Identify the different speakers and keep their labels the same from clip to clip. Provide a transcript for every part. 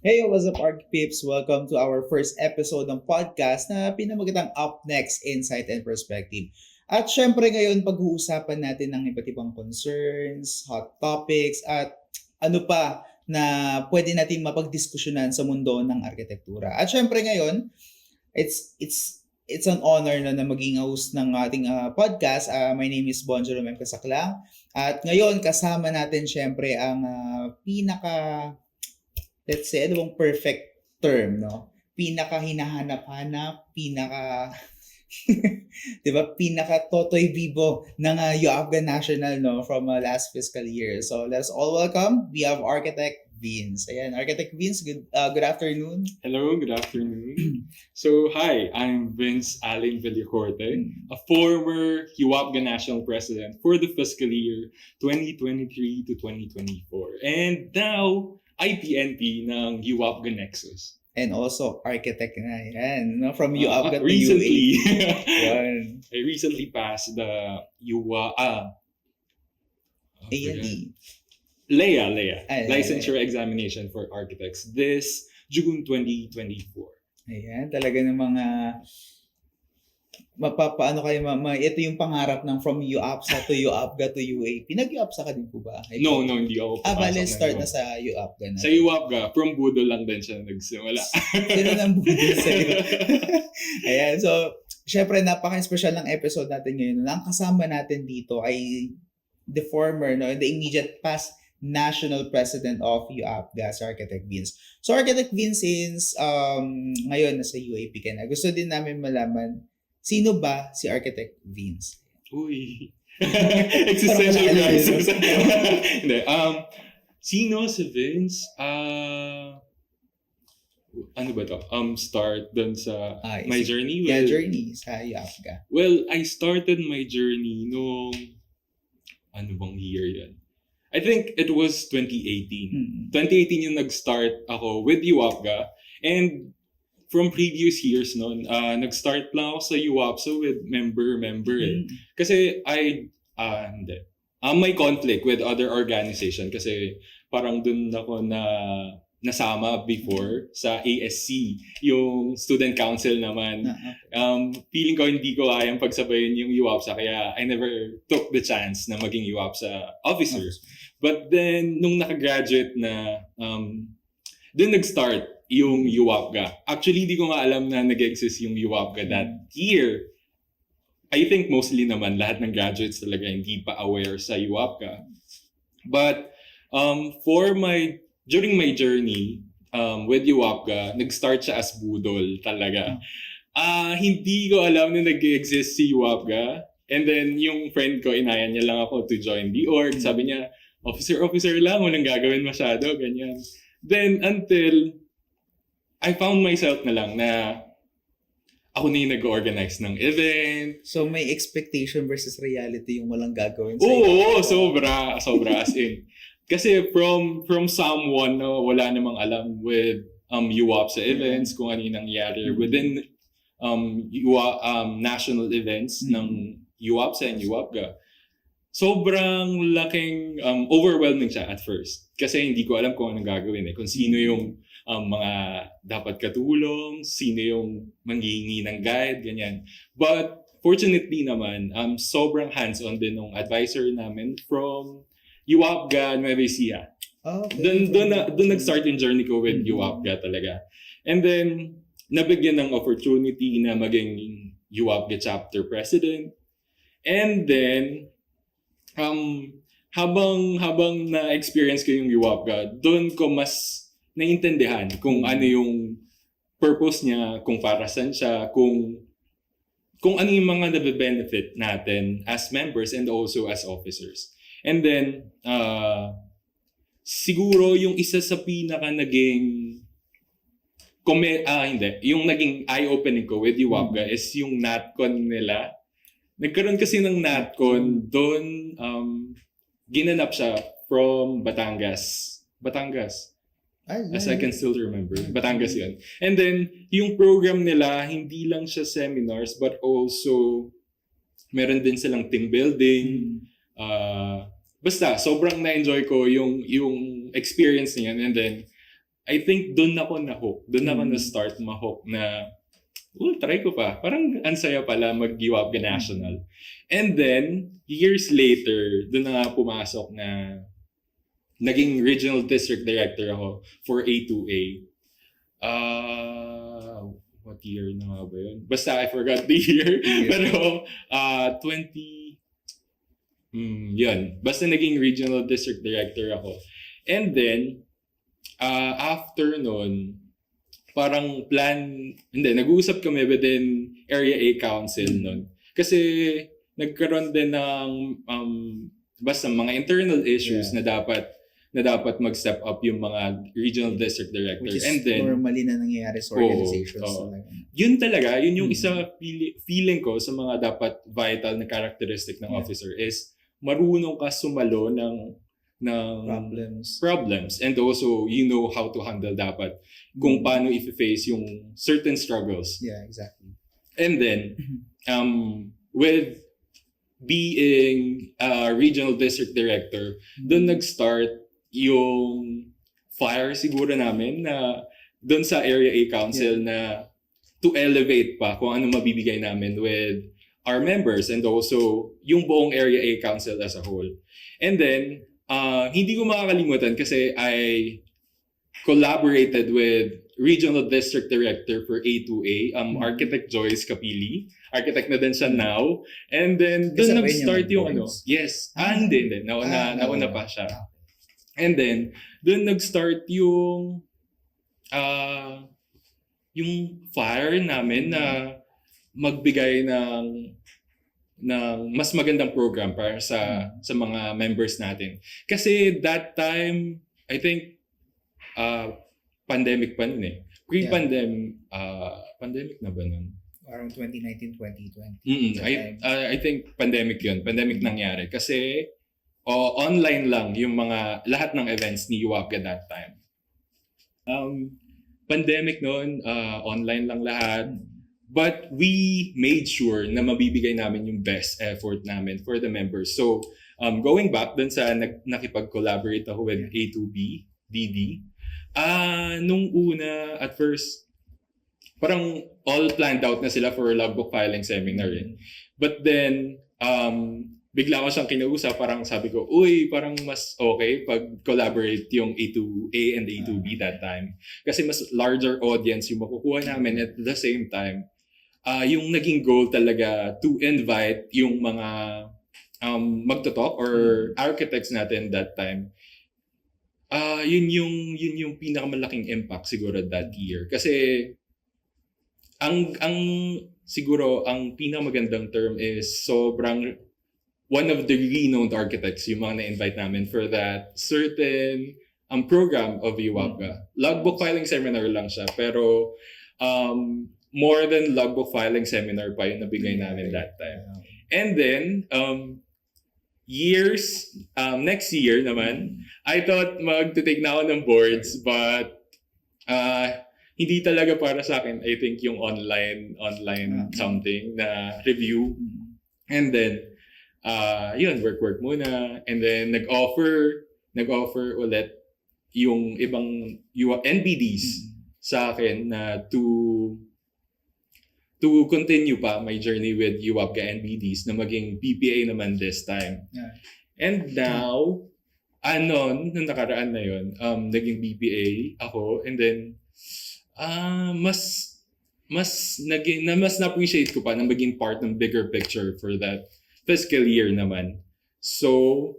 Speaker 1: Hey, what's up, Archpips? Welcome to our first episode ng podcast na pinamagatang Up Next Insight and Perspective. At syempre ngayon, pag-uusapan natin ng iba't ibang concerns, hot topics, at ano pa na pwede nating mapagdiskusyonan sa mundo ng arkitektura. At syempre ngayon, it's an honor na maging host ng ating podcast. My name is Bon Jerome M. Casaklang. At ngayon, kasama natin syempre ang let's say, ano bang perfect term, no? Pinaka hinahanap-hanap, pinaka, di ba, pinaka Totoy Vivo ng UAPGA National, no, from last fiscal year. So let's all welcome, we have Architect Vince. Ayan, Architect Vince, good afternoon.
Speaker 2: Hello, good afternoon. So, hi, I'm Vince Allen Villacorte, a former UAPGA National President for the fiscal year 2023 to 2024. And now, IPNP ng UAPGA Nexus.
Speaker 1: And also, architect na yan, no? From UAPGA to
Speaker 2: recently,
Speaker 1: UA.
Speaker 2: I recently passed the
Speaker 1: A&E.
Speaker 2: LEA, Licensure Examination for Architects, this June 2024.
Speaker 1: Ayan, talaga ng mga mapapaano kayo, ito yung pangarap ng from UAPSA to UAPGA to UA. Pinag-UAPSA ka din po ba?
Speaker 2: No, hindi ako papasok.
Speaker 1: Bale, start na sa UAPGA na.
Speaker 2: Sa UAPGA, from Budol lang din siya nagsimula.
Speaker 1: Sino nang budol sa'yo? Ayan, so, syempre, napaka-special ng episode natin ngayon. Ang kasama natin dito ay the former, no, the immediate past National President of UAPGA, si Architect Vince. So, Architect Vince, since ngayon nasa UAP ka na, gusto din namin malaman, sino ba si Architect Vince?
Speaker 2: Uy. Existential crisis. Hindi. Sino si Vince? Ano ba to? Start dun sa my journey?
Speaker 1: Yeah, journey sa UAPGA.
Speaker 2: Well, I started my journey nung ano bang year yan? I think it was 2018. 2018 yung nag-start ako with UAPGA. And from previous years noon, nag-start lang ako sa UAPSA with member eh. Kasi hindi. May conflict with other organization kasi parang dun ako nasama before sa ASC, yung student council naman. Feeling ko hindi ko kayang pagsabayin yung UAPSA kaya I never took the chance na maging UAPSA officer. But then, nung nakagraduate na, dun nag-start yung UAPGA. Actually, di ko nga alam na nag-exist yung UAPGA that year. I think mostly naman lahat ng graduates talaga hindi pa aware sa UAPGA. But during my journey with UAPGA, nag-start siya as budol talaga. Hindi ko alam na nag-exist si UAPGA. And then yung friend ko, inaya niya lang ako to join the org. Sabi niya, officer lang, walang gagawin masyado, ganyan. Then until I found myself na lang na ako na yung nag-organize ng event.
Speaker 1: So may expectation versus reality yung walang gagawin
Speaker 2: sa'yo? Oo, sobra as in. Kasi from someone na wala namang alam with UAPSA events, kung ano yung nangyari within national events ng UAPSA and UAPGA, sobrang laking overwhelming siya at first. Kasi hindi ko alam kung anong gagawin eh. Kung sino yung mga dapat katulong, sino yung manghihingi ng guide, ganyan. But fortunately naman, sobrang hands-on din ng advisor namin from UAPGA Nueva Ecija.
Speaker 1: Okay.
Speaker 2: Doon nag-start yung journey ko with UAPGA talaga. And then, nabigyan ng opportunity na maging UAPGA chapter president. And then, habang na-experience ko yung UAPGA, doon ko mas naintindihan kung ano yung purpose niya, kung para saan siya, kung ano yung mga nabe-benefit natin as members and also as officers. And then, siguro yung isa sa pinaka naging yung naging eye-opening ko with UAPGA is yung NatCon nila. Nagkaroon kasi ng NatCon doon, ginanap siya from Batangas. As I can still remember. Batangas yun. And then, yung program nila, hindi lang siya seminars, but also, meron din silang team building. Basta, sobrang na-enjoy ko yung experience niyan. And then, I think doon ako na-hook. Doon ako
Speaker 1: Mm.
Speaker 2: na-start ma-hook na, try ko pa. Parang ansaya pala mag-UAPGA National. And then, years later, doon na nga pumasok na naging Regional District Director ako for A2A. What year na nga ba yun? Basta I forgot the year.
Speaker 1: Yeah.
Speaker 2: Pero 20... yun. Basta naging Regional District Director ako. And then, after nun, parang nag-uusap kami within Area A Council nun. Kasi nagkaroon din ng basta mga internal issues na dapat mag-step up yung mga regional district directors.
Speaker 1: Which is
Speaker 2: And then,
Speaker 1: normally na nangyayari sa organizations.
Speaker 2: Yun talaga, yun yung isa feeling ko sa mga dapat vital na characteristic ng officer is marunong ka sumalo ng problems and also you know how to handle dapat kung paano i-face yung certain struggles.
Speaker 1: Yeah, exactly.
Speaker 2: And then with being a regional district director, doon nag-start yung fire siguro namin na doon sa Area A Council na to elevate pa kung ano mabibigay namin with our members and also yung buong Area A Council as a whole. And then hindi ko makakalimutan kasi I collaborated with Regional District Director for A2A, Architect Joyce Capili. Architect na din siya now. And then, doon nag-start yung Yes. Hindi. Nauna pa siya. And then, doon nag-start yung fire namin na magbigay ng mas magandang program para sa mga members natin. Kasi that time, I think, pandemic pa nun eh. Pandemic na ba nun?
Speaker 1: Around 2019, 2020.
Speaker 2: I think pandemic yun. Pandemic nangyari. Kasi online lang yung lahat ng events ni UAPGA that time. Pandemic noon, online lang lahat. But we made sure na mabibigay namin yung best effort namin for the members. So, going back dun sa nakipag-collaborate ako with A2B, DD, nung una, at first, parang all planned out na sila for logbook filing seminar eh. But then, bigla ko siyang kinausap, parang sabi ko, parang mas okay pag collaborate yung A2A and A2B that time. Kasi mas larger audience yung makukuha namin at the same time, yung naging goal talaga to invite yung mga magto-talk or architects natin that time. Yun yung pinakamalaking impact siguro that year. Kasi siguro ang pinakamagandang term is sobrang one of the renowned architects yung mga na-invite namin for that certain program of UAPGA. Logbook filing seminar lang siya, pero more than logbook filing seminar pa yung nabigay namin that time. And then, next year naman, I thought mag-take na ako ng boards, but hindi talaga para sa akin. I think yung online something na review. And then, work muna. And then, nag-offer ulit yung ibang NBDs sa akin na to continue pa my journey with UAPGA NBDs na maging PPA naman this time.
Speaker 1: Yeah.
Speaker 2: And now, nung nakaraan na yun, naging BPA ako, and then, mas na-appreciate ko pa na maging part ng bigger picture for that fiscal year naman. So,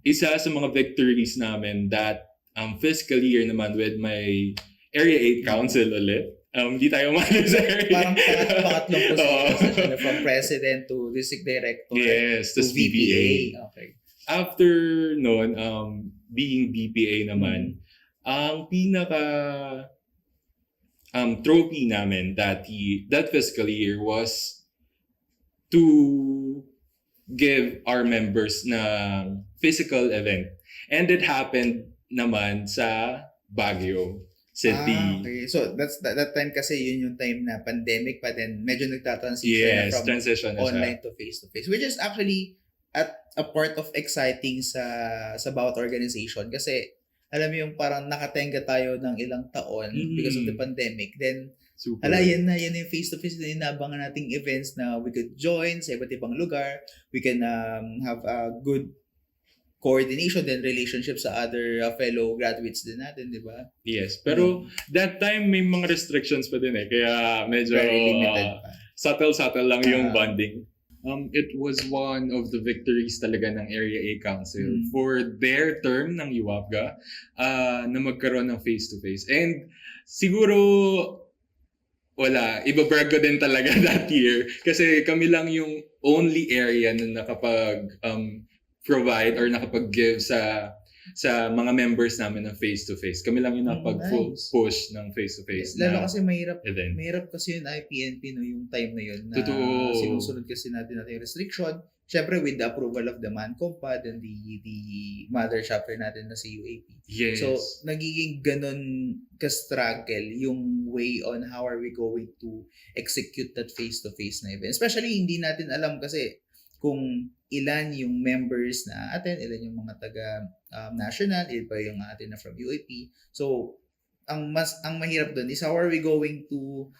Speaker 2: isa sa mga victories namin that fiscal year naman with my Area 8 Council ulit. Hindi tayo umano sa area.
Speaker 1: Parang pangatlong position from president to district director.
Speaker 2: Yes,
Speaker 1: to
Speaker 2: VPA.
Speaker 1: Okay.
Speaker 2: After noon, being BPA naman, ang pinaka trophy namin that fiscal year was to give our members na physical event. And it happened naman sa Baguio City.
Speaker 1: Okay. So that time kasi yun yung time na pandemic pa din. Medyo nagtatransition from
Speaker 2: transition na
Speaker 1: online to face-to-face. Which is actually at a part of exciting sa bawat organization. Kasi alam mo yung parang nakatenga tayo ng ilang taon because of the pandemic. Then,
Speaker 2: Super.
Speaker 1: yan na yung face-to-face na inaabangan nating events na we could join sa iba't ibang lugar. We can have a good coordination and relationship sa other fellow graduates din natin, di ba?
Speaker 2: Yes. Pero that time may mga restrictions pa din eh. Kaya medyo
Speaker 1: Very limited pa.
Speaker 2: subtle lang yung bonding. It was one of the victories talaga ng Area A Council for their term ng UAPGA na magkaroon ng face-to-face. And siguro ibabrag ko din talaga that year kasi kami lang yung only area na nakapag provide or nakapag-give sa mga members namin ng face-to-face. Kami lang yung nakapag-push ng face-to-face.
Speaker 1: Lalo kasi mahirap
Speaker 2: event.
Speaker 1: Mahirap kasi yung IPNP no, yung time na yun. Na
Speaker 2: Totoo.
Speaker 1: Sinusunod kasi natin yung restriction. Siyempre with the approval of the MANCOMPA and the mother chapter natin na si UAP.
Speaker 2: Yes.
Speaker 1: So, nagiging ganun ka-struggle yung way on how are we going to execute that face-to-face na event. Especially hindi natin alam kasi kung ilan yung members na atin, ilan yung mga taga national, ilan pa yung atin na from UAP. So, ang mahirap doon is how are we going to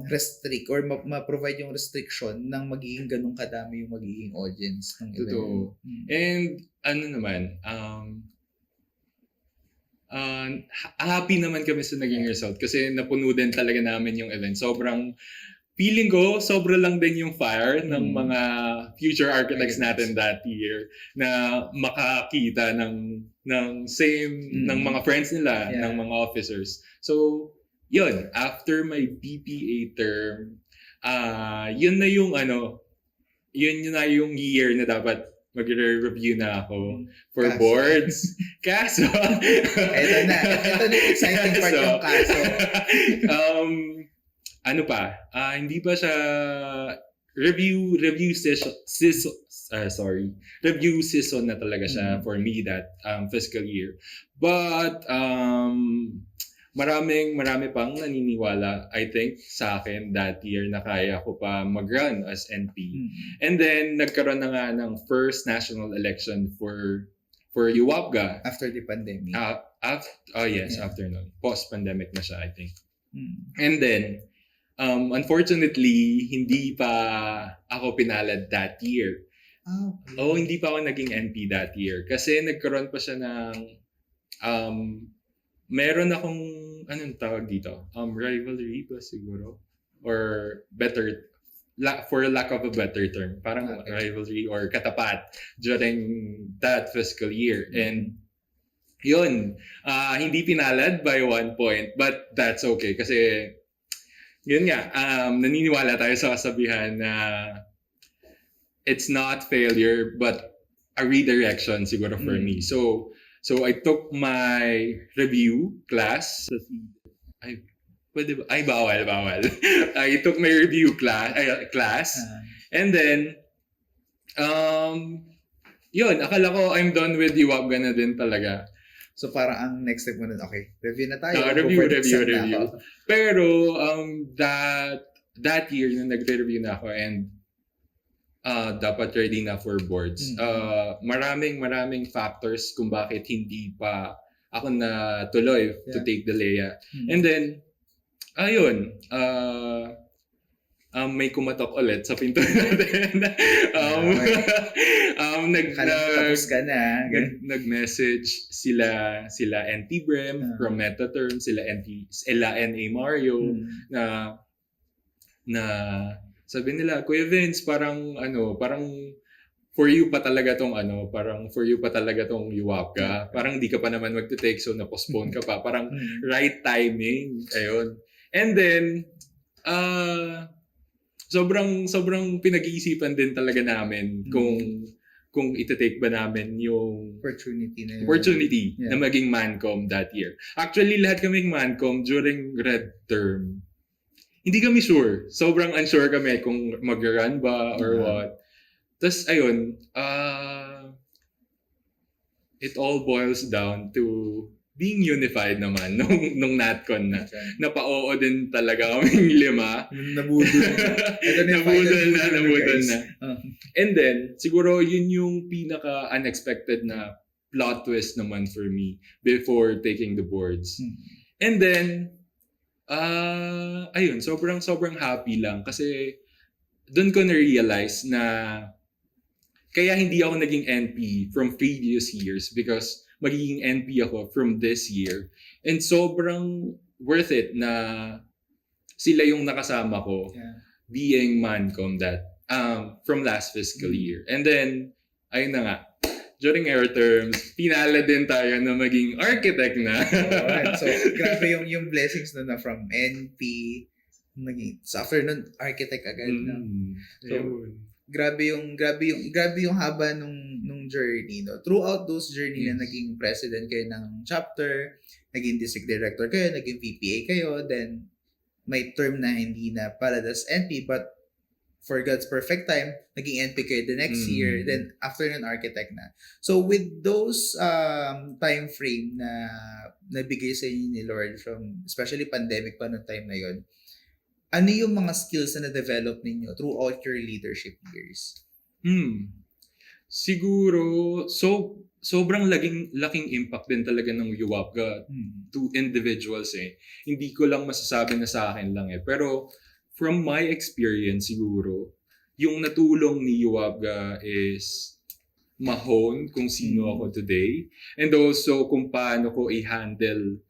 Speaker 1: restrict or ma-provide yung restriction ng magiging ganun kadami yung magiging audience ng event.
Speaker 2: Totoo. And ano naman, happy naman kami sa naging result kasi napuno din talaga namin yung event. Feeling ko, sobra lang din yung fire ng mga future architects natin that year na makakita ng same, ng mga friends nila, ng mga officers. So, yun, after my BPA term, yun na yung yun na yung year na dapat magre-review na ako for boards. Kaso,
Speaker 1: ito na yung exciting part yung kaso.
Speaker 2: Hindi pa siya review season na talaga siya for me that fiscal year. But marami pang naniniwala, I think, sa akin that year na kaya ko pa mag-run as NP. And then nagkaroon na nga ng first national election for UAPGA
Speaker 1: after the pandemic.
Speaker 2: After nun. Post-pandemic na siya, I think. And then unfortunately, hindi pa ako pinalad that year. Hindi pa ako naging NP that year. Kasi nagkaroon pa siya ng, meron akong, anong tawag dito? Rivalry ba siguro? Or better, for lack of a better term, parang rivalry or katapat during that fiscal year. And yun, hindi pinalad by 1 point, but that's okay. Kasi yun nga, naniniwala tayo sa kasabihan na it's not failure but a redirection siguro for me. So I took my review class. Bawal. I took my review class and then yun, akala ko I'm done with UAPGA na din talaga.
Speaker 1: So parang ang next step mo na, okay, review na tayo.
Speaker 2: Review. Pero that year na nagre-review na ako and dapat ready na for boards. Maraming factors kung bakit hindi pa ako na tuloy to take the LEA. And then, may kumatok ulit sa pinto natin.
Speaker 1: Tapos ka na.
Speaker 2: Nag-message sila NT Brem from Metaterm, sila NA Mario na sabi nila, Kuya Vince, parang for you pa talaga tong UAPGA. Parang di ka pa naman magte-take, so na-postpone ka pa. Parang right timing. Ayun. And then, sobrang pinag-iisipan din talaga namin kung iti-take ba namin yung opportunity na maging Mancom that year. Actually, lahat kaming Mancom during red term. Hindi kami sure. Sobrang unsure kami kung mag-run ba or what. Tapos, ayun, it all boils down to being unified naman nung NatCon na. Napa-oo din talaga kaming 5. Nabudol na. And then, siguro yun yung pinaka-unexpected na plot twist naman for me before taking the boards.
Speaker 1: Mm.
Speaker 2: And then, ayun, sobrang happy lang kasi doon ko na-realize na kaya hindi ako naging NP from previous years because magiging NP ako from this year. And sobrang worth it na sila yung nakasama ko
Speaker 1: Yeah.
Speaker 2: being Mancom from last fiscal year. And then, ayun na nga, during our terms, pinala din tayo na maging architect na.
Speaker 1: So, grabe yung blessings na from NP, so after nun, architect agad. No? So,
Speaker 2: Ayun.
Speaker 1: grabe yung haba nung journey, no. Throughout those journey na naging president kayo ng chapter, naging district director kayo, naging VPA kayo, then may term na hindi na para as NP, but for God's perfect time, naging NP kayo the next year, then after nun architect na. So with those time frame na nabigay sa inyo ni Lord from especially pandemic pa noong time na yon, ano yung mga skills na na-develop ninyo throughout your leadership years?
Speaker 2: Siguro, sobrang laking impact din talaga ng UAPGA to individuals eh. Hindi ko lang masasabi na sa akin lang eh. Pero from my experience siguro, yung natulong ni UAPGA is ma-hone kung sino ako today. And also kung paano ko i-handle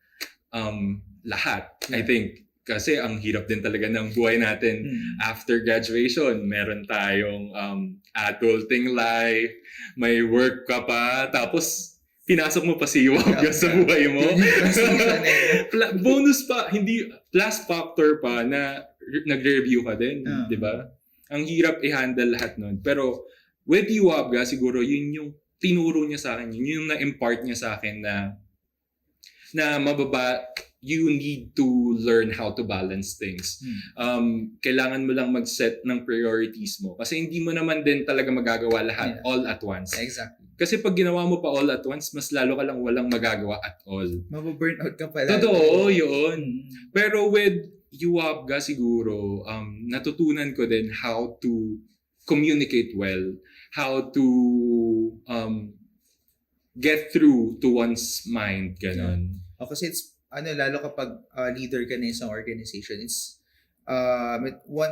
Speaker 2: lahat. I think kasi ang hirap din talaga ng buhay natin after graduation. Meron tayong adulting life, may work ka pa, tapos pinasok mo pa si UAPGA sa buhay mo. Bonus pa, hindi, plus factor pa na nagre-review ka din, di ba? Ang hirap i-handle lahat nun. Pero with UAPGA, siguro yun yung tinuro niya sa akin, yun yung na-impart niya sa akin na mababa, you need to learn how to balance things. Kailangan mo lang mag-set ng priorities mo. Kasi hindi mo naman din talaga magagawa lahat all at once.
Speaker 1: Exactly.
Speaker 2: Kasi pag ginawa mo pa all at once, mas lalo ka lang walang magagawa at all.
Speaker 1: Mababurnout ka pala.
Speaker 2: Totoo, yun. Pero with UAPGA siguro, natutunan ko din how to communicate well, how to get through to one's mind, ganon.
Speaker 1: Kasi it's lalo kapag leader ka na isang organization, it's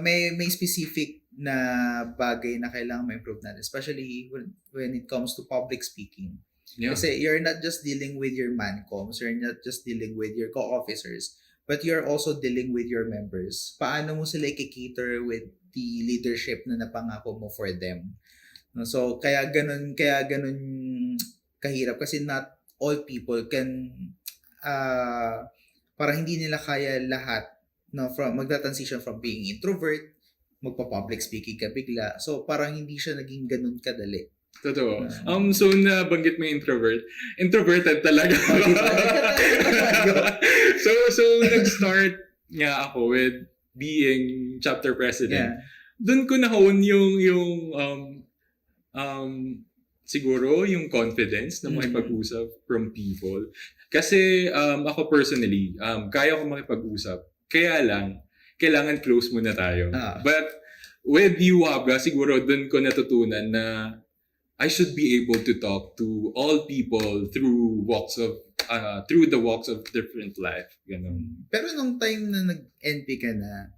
Speaker 1: may specific na bagay na kailangan ma-improve natin, especially when it comes to public speaking.
Speaker 2: Yeah.
Speaker 1: Kasi you're not just dealing with your mancoms, you're not just dealing with your co-officers, but you're also dealing with your members. Paano mo sila i-cater with the leadership na napangako mo for them? So kaya ganun kahirap kasi not all people can parang hindi nila kaya lahat from magta-transition from being introvert, magpa-public speaking ka bigla. So parang hindi siya naging ganun kadali.
Speaker 2: Totoo. So nabanggit mo introverted talaga. so nag-start nga ako with being chapter president. Doon ko na-hone yung siguro yung confidence na makipag-usap from people. Kasi ako personally, kaya ko makipag-usap. Kaya lang, kailangan close muna tayo. But with UAPGA, siguro doon ko natutunan na I should be able to talk to all people through the walks of different life. Ganun.
Speaker 1: Pero nung time na nag-NP ka na,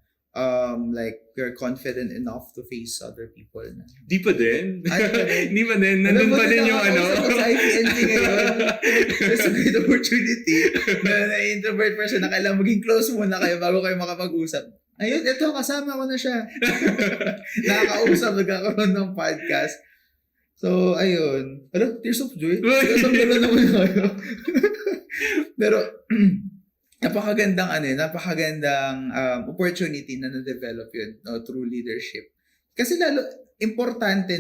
Speaker 1: like you're confident enough to face other people na?
Speaker 2: Di pa din. Di pa din. Nandun pa din yung
Speaker 1: Sa IPNP ngayon, there's a great opportunity na introvert person na kailangan maging close muna kayo bago kayo makapag-usap. Ayun, ito, kasama ko na siya. Nakakausap, nagkakaroon ng podcast. So, ayun. Tears of joy. Gano'n naman kayo. Pero, napakagandang opportunity na na-develop yun through leadership. Kasi lalo, importante,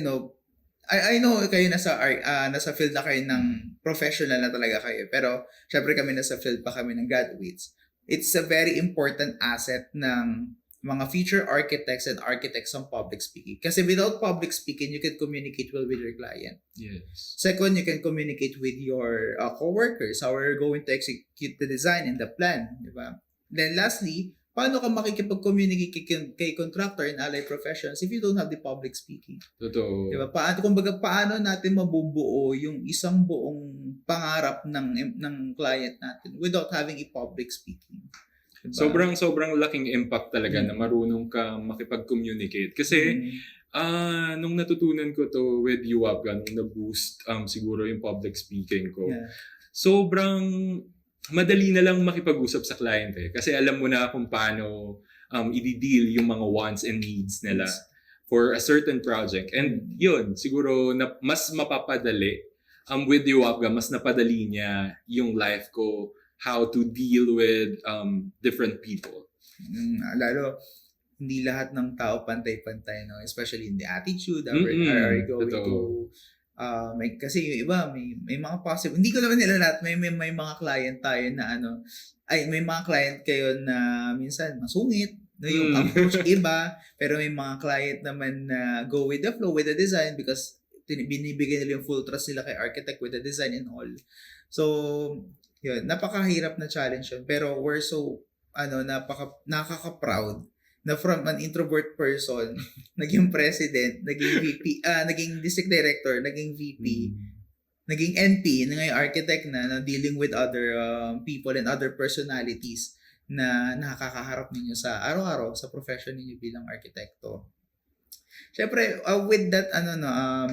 Speaker 1: I know kayo nasa field na kayo ng professional na talaga kayo. Pero, syempre kami nasa field pa kami ng graduates. It's a very important asset ng mga future architects and architects ng public speaking. Kasi without public speaking, you can communicate well with your client.
Speaker 2: Yes.
Speaker 1: Second, you can communicate with your co-workers, how we're going to execute the design and the plan. Diba? Then lastly, paano ka makikipag-communicate kay contractor and allied professions if you don't have the public speaking?
Speaker 2: Totoo.
Speaker 1: Diba? Paano natin mabubuo yung isang buong pangarap ng client natin without having a public speaking? Diba?
Speaker 2: Sobrang laking impact talaga na marunong ka makipag-communicate. Kasi nung natutunan ko to with UAPGA, nung na-boost siguro yung public speaking ko, sobrang madali na lang makipag-usap sa client eh. Kasi alam mo na kung paano i-deal yung mga wants and needs nila for a certain project. And yun, siguro na mas mapapadali with UAPGA, mas napadali niya yung life ko, how to deal with different people.
Speaker 1: Lalo, hindi lahat ng tao pantay-pantay, no? Especially in the attitude, are going to kasi yung iba may mga possible, hindi ko naman nila lahat, may mga client tayo na may mga client kayo na minsan masungit, no, yung approach iba, pero may mga client naman na go with the flow with the design because binibigay nila yung full trust nila kay architect with the design and all. So yun, napakahirap na challenge yun, pero we're so nakaka-proud na from an introvert person, naging president, naging VP, naging district director, naging VP, naging NP, na ngayon architect na dealing with other people and other personalities na nakakaharap ninyo sa araw-araw sa profession niyo bilang arkitekto. Syempre, with that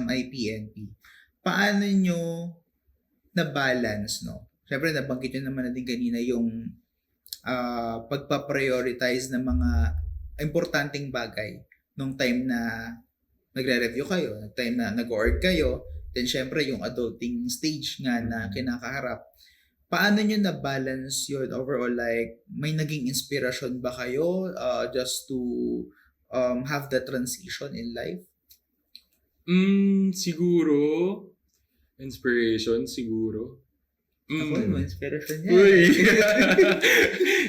Speaker 1: IPNP, paano nyo na-balance, no? Syempre, nabanggit nyo naman na din kanina yung pagpa-prioritize ng mga importanteng bagay nung time na nagre-review kayo, nung time na nag-org kayo, then syempre yung adulting stage nga na kinakaharap. Paano nyo na-balance yun overall? Like, may naging inspirasyon ba kayo just to have the transition in life?
Speaker 2: Siguro, inspiration, siguro.
Speaker 1: Ako, inspiration niya.
Speaker 2: Uy!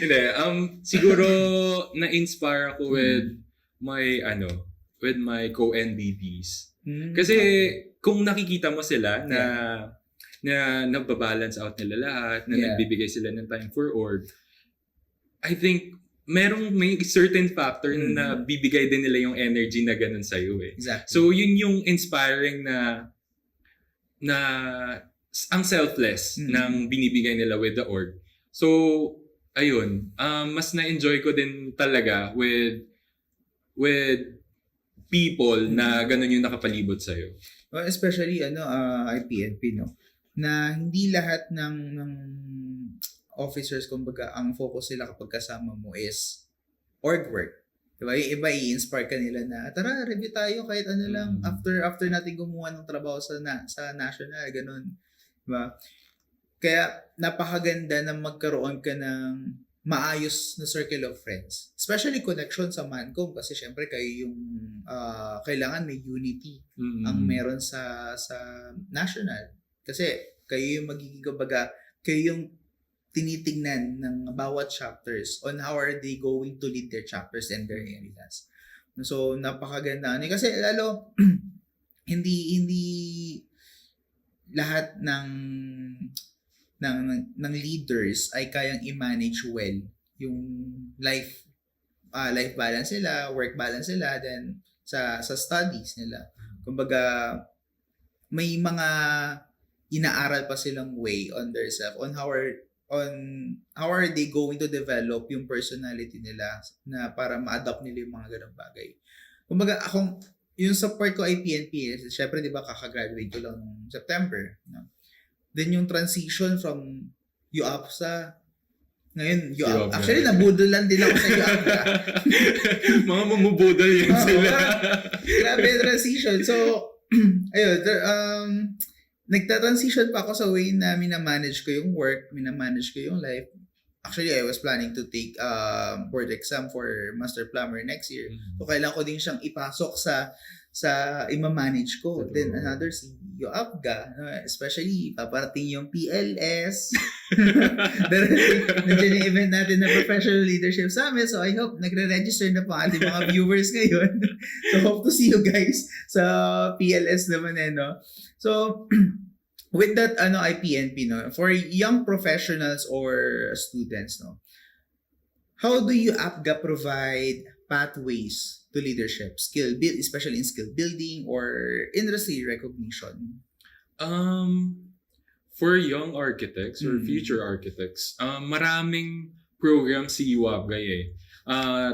Speaker 2: Hindi, siguro na-inspire ako with my co-NBPs. Kasi kung nakikita mo sila na nagba-balance out nila lahat, na nagbibigay sila ng time for org, I think may certain factor na bibigay din nila yung energy na ganun sa'yo eh.
Speaker 1: Exactly.
Speaker 2: So yun yung inspiring na ang selfless ng binibigay nila with the org. So, ayun, mas na-enjoy ko din talaga with people na ganun yung nakapalibot sa'yo.
Speaker 1: Well, especially IPNP, no? Na hindi lahat ng officers, kumbaga, ang focus nila kapag kasama mo is org work. Diba? Yung iba i-inspire ka nila na, tara, review tayo kahit lang, after natin gumawa ng trabaho sa national, ganun. Diba? Kaya napakaganda na magkaroon ka ng maayos na circle of friends. Especially connection sa Mancom kasi syempre kayo yung kailangan may unity ang meron sa national. Kasi kayo yung magiging kayo yung tinitingnan ng bawat chapters on how are they going to lead their chapters and their areas. So napakaganda. Kasi lalo hindi lahat ng leaders ay kayang i-manage well yung life balance nila, work balance nila, then sa studies nila. Kumbaga may mga inaaral pa silang way on their self, on how are they going to develop yung personality nila na para ma-adopt nila yung mga ganung bagay. Kumbaga yung support ko ay PNP, syempre di ba kakagraduate ko lang noong September, no? Then yung transition from UAPSA, ngayon UAPSA, actually nabudol lang din ako sa UAPSA.
Speaker 2: Mga mamubudol yun sila.
Speaker 1: Grabe yung transition. So ayun, nagta-transition pa ako sa way na minamanage ko yung work, minamanage ko yung life. Actually, I was planning to take board exam for Master Plumber next year. So, kailangan ko din siyang ipasok sa ima-manage ko. Then, another si UAPGA. Especially, paparating yung PLS. Nandiyan yung event natin na Professional Leadership Summit. So, I hope nagre-register na pa ating mga viewers ngayon. So, hope to see you guys sa PLS naman no? So, with that IPNP, no, for young professionals or students, no, How do you APGA provide pathways to leadership, especially in skill building or industry recognition?
Speaker 2: For young architects or future architects, maraming programs si UAPGA eh.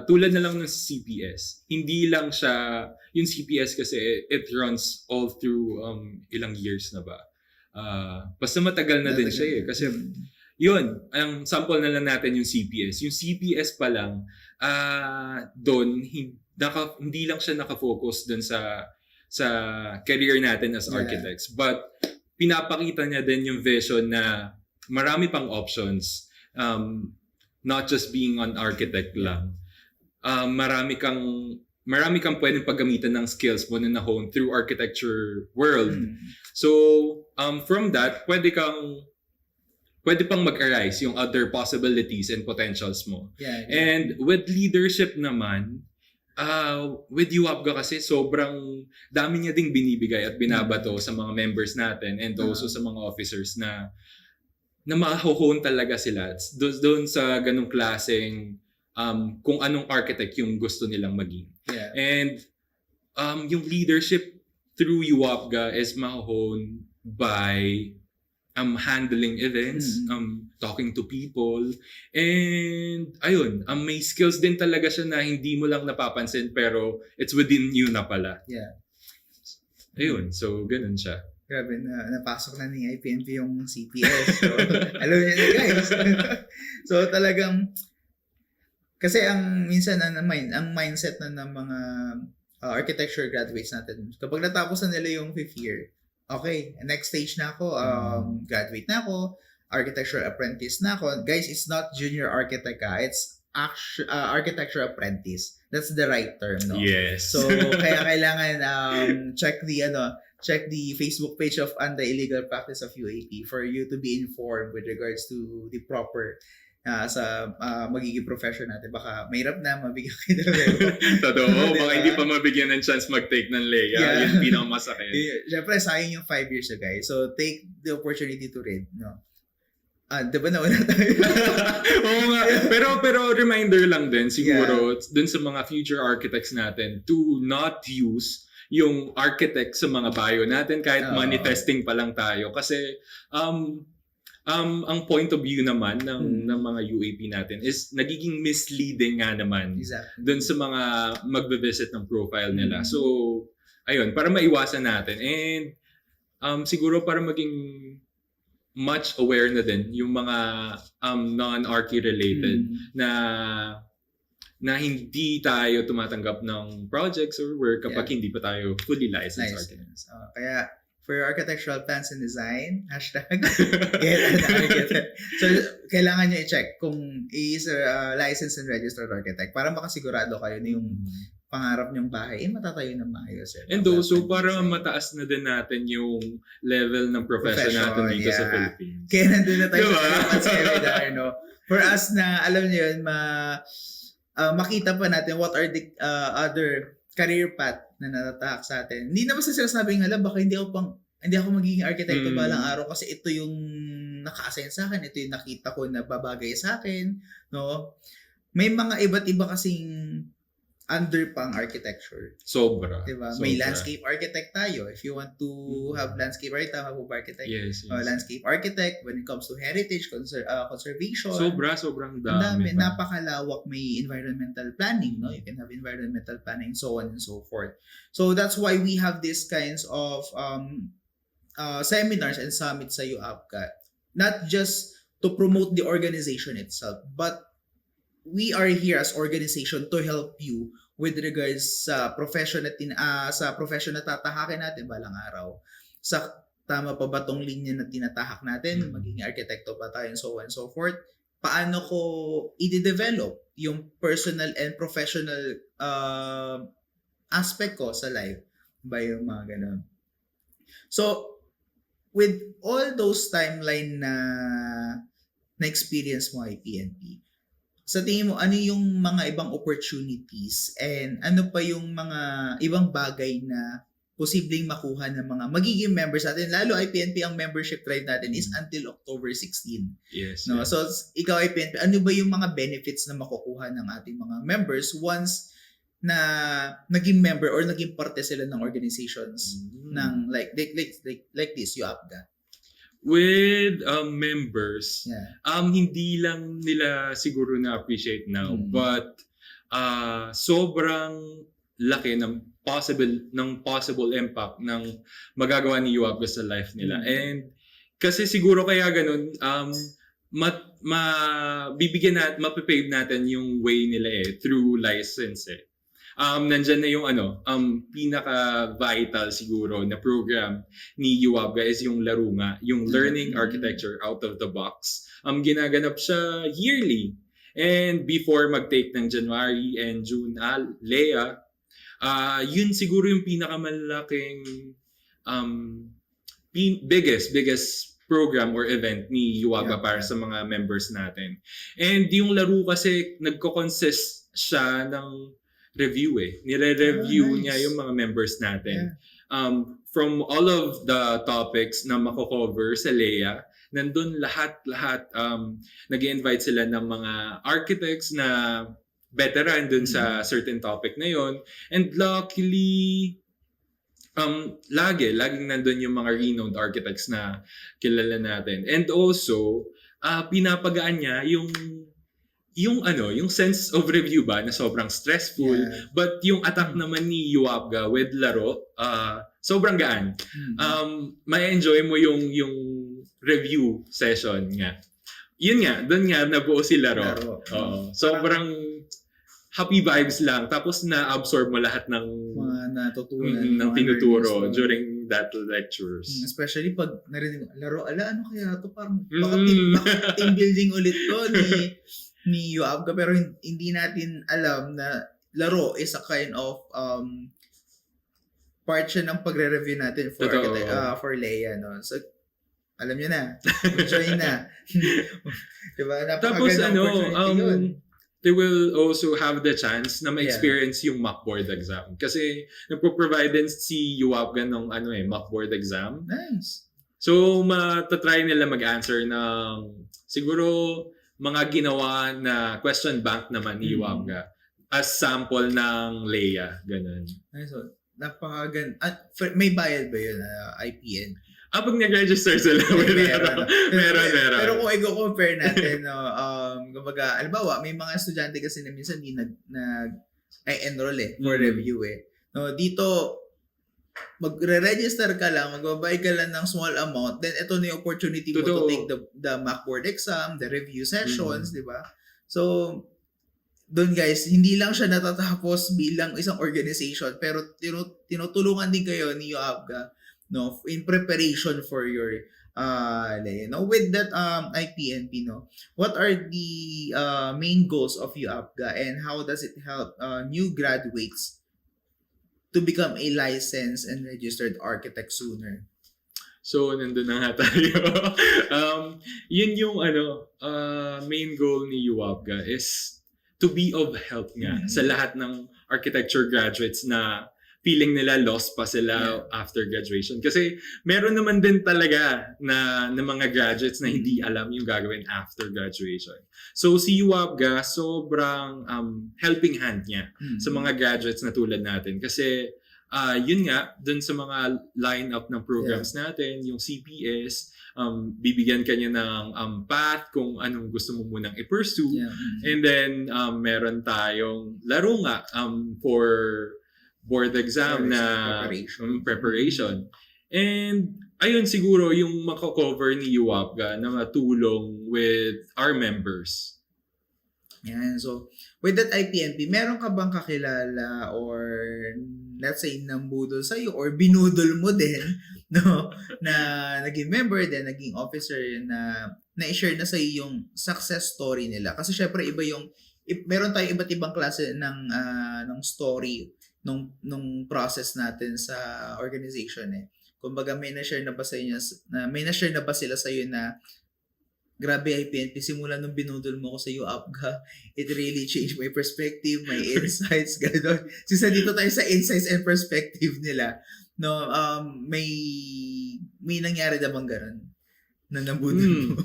Speaker 2: Tulad na lang ng CPS. Hindi lang siya, yung CPS kasi it runs all through ilang years na ba. Basta matagal na din siya eh. Kasi yun, ang sample na lang natin yung CPS. Yung CPS pa lang, doon, hindi lang siya nakafocus doon sa career natin as architects. But pinapakita niya din yung vision na marami pang options. Not just being an architect lang. Marami kang pwedeng paggamitan ng skills mo na na-hone through architecture world. So, from that, pwede pang mag-arise yung other possibilities and potentials mo. And with leadership naman, with UAPGA kasi sobrang dami niya ding binibigay at binabato sa mga members natin and also sa mga officers na ma-hone talaga sila doon sa ganung klaseng kung anong architect yung gusto nilang maging. And yung leadership through UAPGA is ma-hone by handling events, talking to people, and ayun, may skills din talaga siya na hindi mo lang napapansin pero it's within you na pala. Ayun, so ganun siya.
Speaker 1: Grabe na napasok na ni IPNP yung CPS. So, alam niyo na guys. So talagang kasi ang minsan ang mindset na ng mga architecture graduates natin, kapag natapos na nila yung 5th year, okay, next stage na ako, graduate na ako, architecture apprentice na ako. Guys, it's not junior architect it's architecture apprentice. That's the right term, no?
Speaker 2: Yes.
Speaker 1: So kaya kailangan check the Facebook page of Anti-Illegal Practice of UAP for you to be informed with regards to the proper sa magiging profession natin. Baka mahirap na mabigyan kayo ng lego.
Speaker 2: Totoo, baka hindi pa mabigyan ng chance mag-take ng LEA. Yung pinakamasakit.
Speaker 1: Siyempre, sayang yung 5 years na guys. So, take the opportunity to read. No? Diba nauna tayo?
Speaker 2: Oo nga. Pero reminder lang din siguro dun sa mga future architects natin to not use yung architect sa mga bio natin kahit manifesting pa lang tayo. Kasi ang point of view naman ng mga UAP natin is nagiging misleading nga naman dun sa mga magbe-visit ng profile nila. So, ayun, para maiwasan natin. And siguro para maging much aware na din yung mga non-archi related na hindi tayo tumatanggap ng projects or work kapag hindi pa tayo fully licensed architects.
Speaker 1: Kaya for your architectural plans and design, #get an architect. So, kailangan nyo i-check kung is a licensed and registered architect para makasigurado kayo na yung pangarap nyong bahay, matatayo ng maayos.
Speaker 2: And also, para mataas na din natin yung level ng profession natin dito sa Philippines.
Speaker 1: Kaya nandun na tayo sa seminar, no? For us na, alam nyo yun, makita pa natin what are the other career path na natatahak sa atin. Hindi naman sa sinasabing, baka hindi ako magiging arkitekto balang araw kasi ito yung naka-assign sa akin, ito yung nakita ko na babagay sa akin, no? May mga iba't iba kasing under pang architecture.
Speaker 2: Sobra.
Speaker 1: Diba? May landscape architect tayo. If you want to have landscape architect,
Speaker 2: yes.
Speaker 1: Landscape architect when it comes to heritage, conservation.
Speaker 2: Sobrang dami.
Speaker 1: Napakalawak. May environmental planning, no? You can have environmental planning, so on and so forth. So that's why we have these kinds of seminars and summits sa UAPGA. Not just to promote the organization itself, but we are here as organization to help you with regards sa profession na tatahakin natin balang araw. Sa tama pa ba tong linya na tinatahak natin, magiging arkitekto pa tayo and so on and so forth. Paano ko i-develop yung personal and professional aspect ko sa life ba yung mga ganun. So, with all those timeline na experience mo ay PNP, sa tingin mo, ano yung mga ibang opportunities and ano pa yung mga ibang bagay na posibleng makuha ng mga magiging members natin. Lalo IPNP, ang membership drive natin is until October 16.
Speaker 2: Yes.
Speaker 1: No?
Speaker 2: yes.
Speaker 1: So, ikaw IPNP, ano ba yung mga benefits na makukuha ng ating mga members once na naging member or naging parte sila ng organizations ng like this, UAPGA?
Speaker 2: With members,
Speaker 1: Yeah.
Speaker 2: hindi lang nila siguro na-appreciate now, but sobrang laki ng possible impact ng magagawa ni UAPGA sa life nila. And kasi siguro kaya ganun, mapipave natin yung way nila through license nandyan na yung pinaka-vital siguro na program ni UAPGA is yung Larunga, yung Learning Architecture Out of the Box. Ginaganap siya yearly. And before mag-take ng January and June, Leia, yun siguro yung pinakamalaking biggest program or event ni UAPGA para sa mga members natin. And yung laro kasi nagko-consist siya ng review Nire-review niya yung mga members natin. From all of the topics na mako-cover sa Leia, nandun lahat nag-invite sila ng mga architects na veteran dun sa certain topic na yon. And luckily, laging nandun yung mga renowned architects na kilala natin. And also, pinapagaan niya yung sense of review ba na sobrang stressful, but yung attack naman ni UAPGA with laro, sobrang gaan. May-enjoy mo yung review session nga. Yun nga, doon nga nabuo si laro. Sobrang happy vibes lang, tapos na-absorb mo lahat ng
Speaker 1: mga natutunan
Speaker 2: ng tinuturo during that lectures.
Speaker 1: Especially pag narinig mo, laro, ano kaya to? Parang baka team building ulit to ni UAPGA, pero hindi natin alam na laro is a kind of part siya ng pagre-review natin for Leia, no? So, alam niyo na, join na. Diba?
Speaker 2: Tapos they will also have the chance na ma-experience yung mock board exam. Kasi nagpo-provide din si UAPGA ng mock board exam.
Speaker 1: Nice.
Speaker 2: So, matatry nila mag-answer ng siguro mga ginawa na question bank naman ni UAPGA as sample ng Leia. Ganun.
Speaker 1: So, napakaganda. May bayad ba yun, IPN?
Speaker 2: Pag nag-register sila, meron.
Speaker 1: Pero kung i-compare natin, kumbaga, alimbawa, may mga estudyante kasi na minsan di nag-enroll for review No, dito, magre-register ka lang, magbabayad ka lang ng small amount, then ito na yung opportunity mo to take the mock board exam, the review sessions, di ba? So, doon guys, hindi lang siya natatapos bilang isang organization, pero tinutulungan din kayo ni UAPGA, no, in preparation for your with that IPNP, no, what are the main goals of UAPGA and how does it help new graduates to become a licensed and registered architect sooner?
Speaker 2: So, nandun na nga tayo. Yun yung main goal ni UAPGA is to be of help nga sa lahat ng architecture graduates na feeling nila lost pa sila after graduation. Kasi meron naman din talaga na mga graduates na hindi alam yung gagawin after graduation. So si UAPGA, sobrang helping hand niya sa mga graduates na tulad natin. Kasi yun nga, dun sa mga line-up ng programs natin, yung CPS, bibigyan ka niya ng path kung anong gusto mo munang i-pursue. And then, meron tayong laro nga for board exam na preparation. And ayun siguro yung mako-cover ni UAPGA na matulong with our members.
Speaker 1: Yan. So, with that IPNP, meron ka bang kakilala or let's say nambudol sa'yo or binudol mo din, no, na naging member din, naging officer na na-share na sa'yo yung success story nila? Kasi syempre iba yung, meron tayong iba't ibang klase ng story nung process natin sa organization Kumbaga may na-share na ba sila sa iyo na grabe IPNP, simula nung binudol mo ko sa UAPGA, it really changed my perspective, my insights, gano'n. Sisa dito tayo sa insights and perspective nila. No, may nangyari na bang ganun? Na nabudol mo?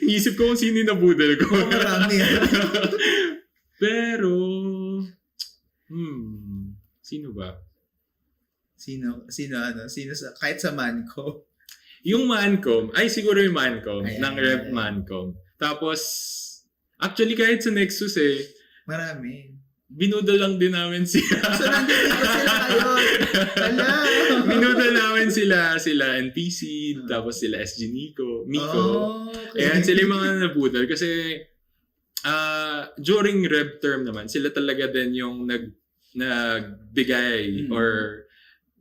Speaker 2: Inisip ko kung sino yung nabudol ko.
Speaker 1: Marami.
Speaker 2: Pero, sino ba?
Speaker 1: Sino kahit sa Manco.
Speaker 2: Yung Mancom, siguro yung Mancom,
Speaker 1: Ayan.
Speaker 2: ng Rev Mancom. Tapos, actually kahit sa Nexus
Speaker 1: Marami.
Speaker 2: binudol lang din namin sila.
Speaker 1: So, nandito sila ngayon. Hala.
Speaker 2: Binudol namin sila NPC, tapos sila SG Miko.
Speaker 1: Okay.
Speaker 2: Ayan, sila yung mga nabudol. Kasi, during Rev term naman, sila talaga din yung nagbigay or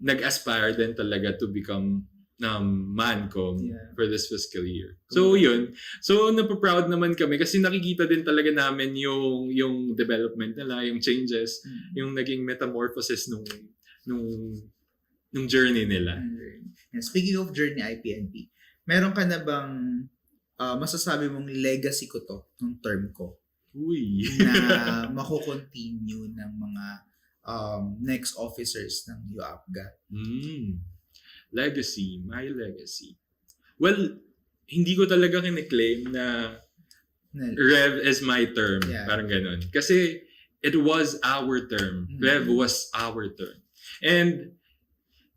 Speaker 2: nag-aspire din talaga to become Mancom for this fiscal year. So, yun. So, napaproud naman kami kasi nakikita din talaga namin yung development nila, yung changes, yung naging metamorphosis nung journey nila.
Speaker 1: And speaking of journey IPNP, meron ka na bang masasabi mong legacy ko to nung term ko
Speaker 2: Uy.
Speaker 1: na mako-continue ng mga next officers ng UAPGA?
Speaker 2: Legacy, my legacy. Well, hindi ko talaga kine-claim na Rev is my term.
Speaker 1: Yeah.
Speaker 2: Parang ganun. Kasi it was our term. Rev was our term. And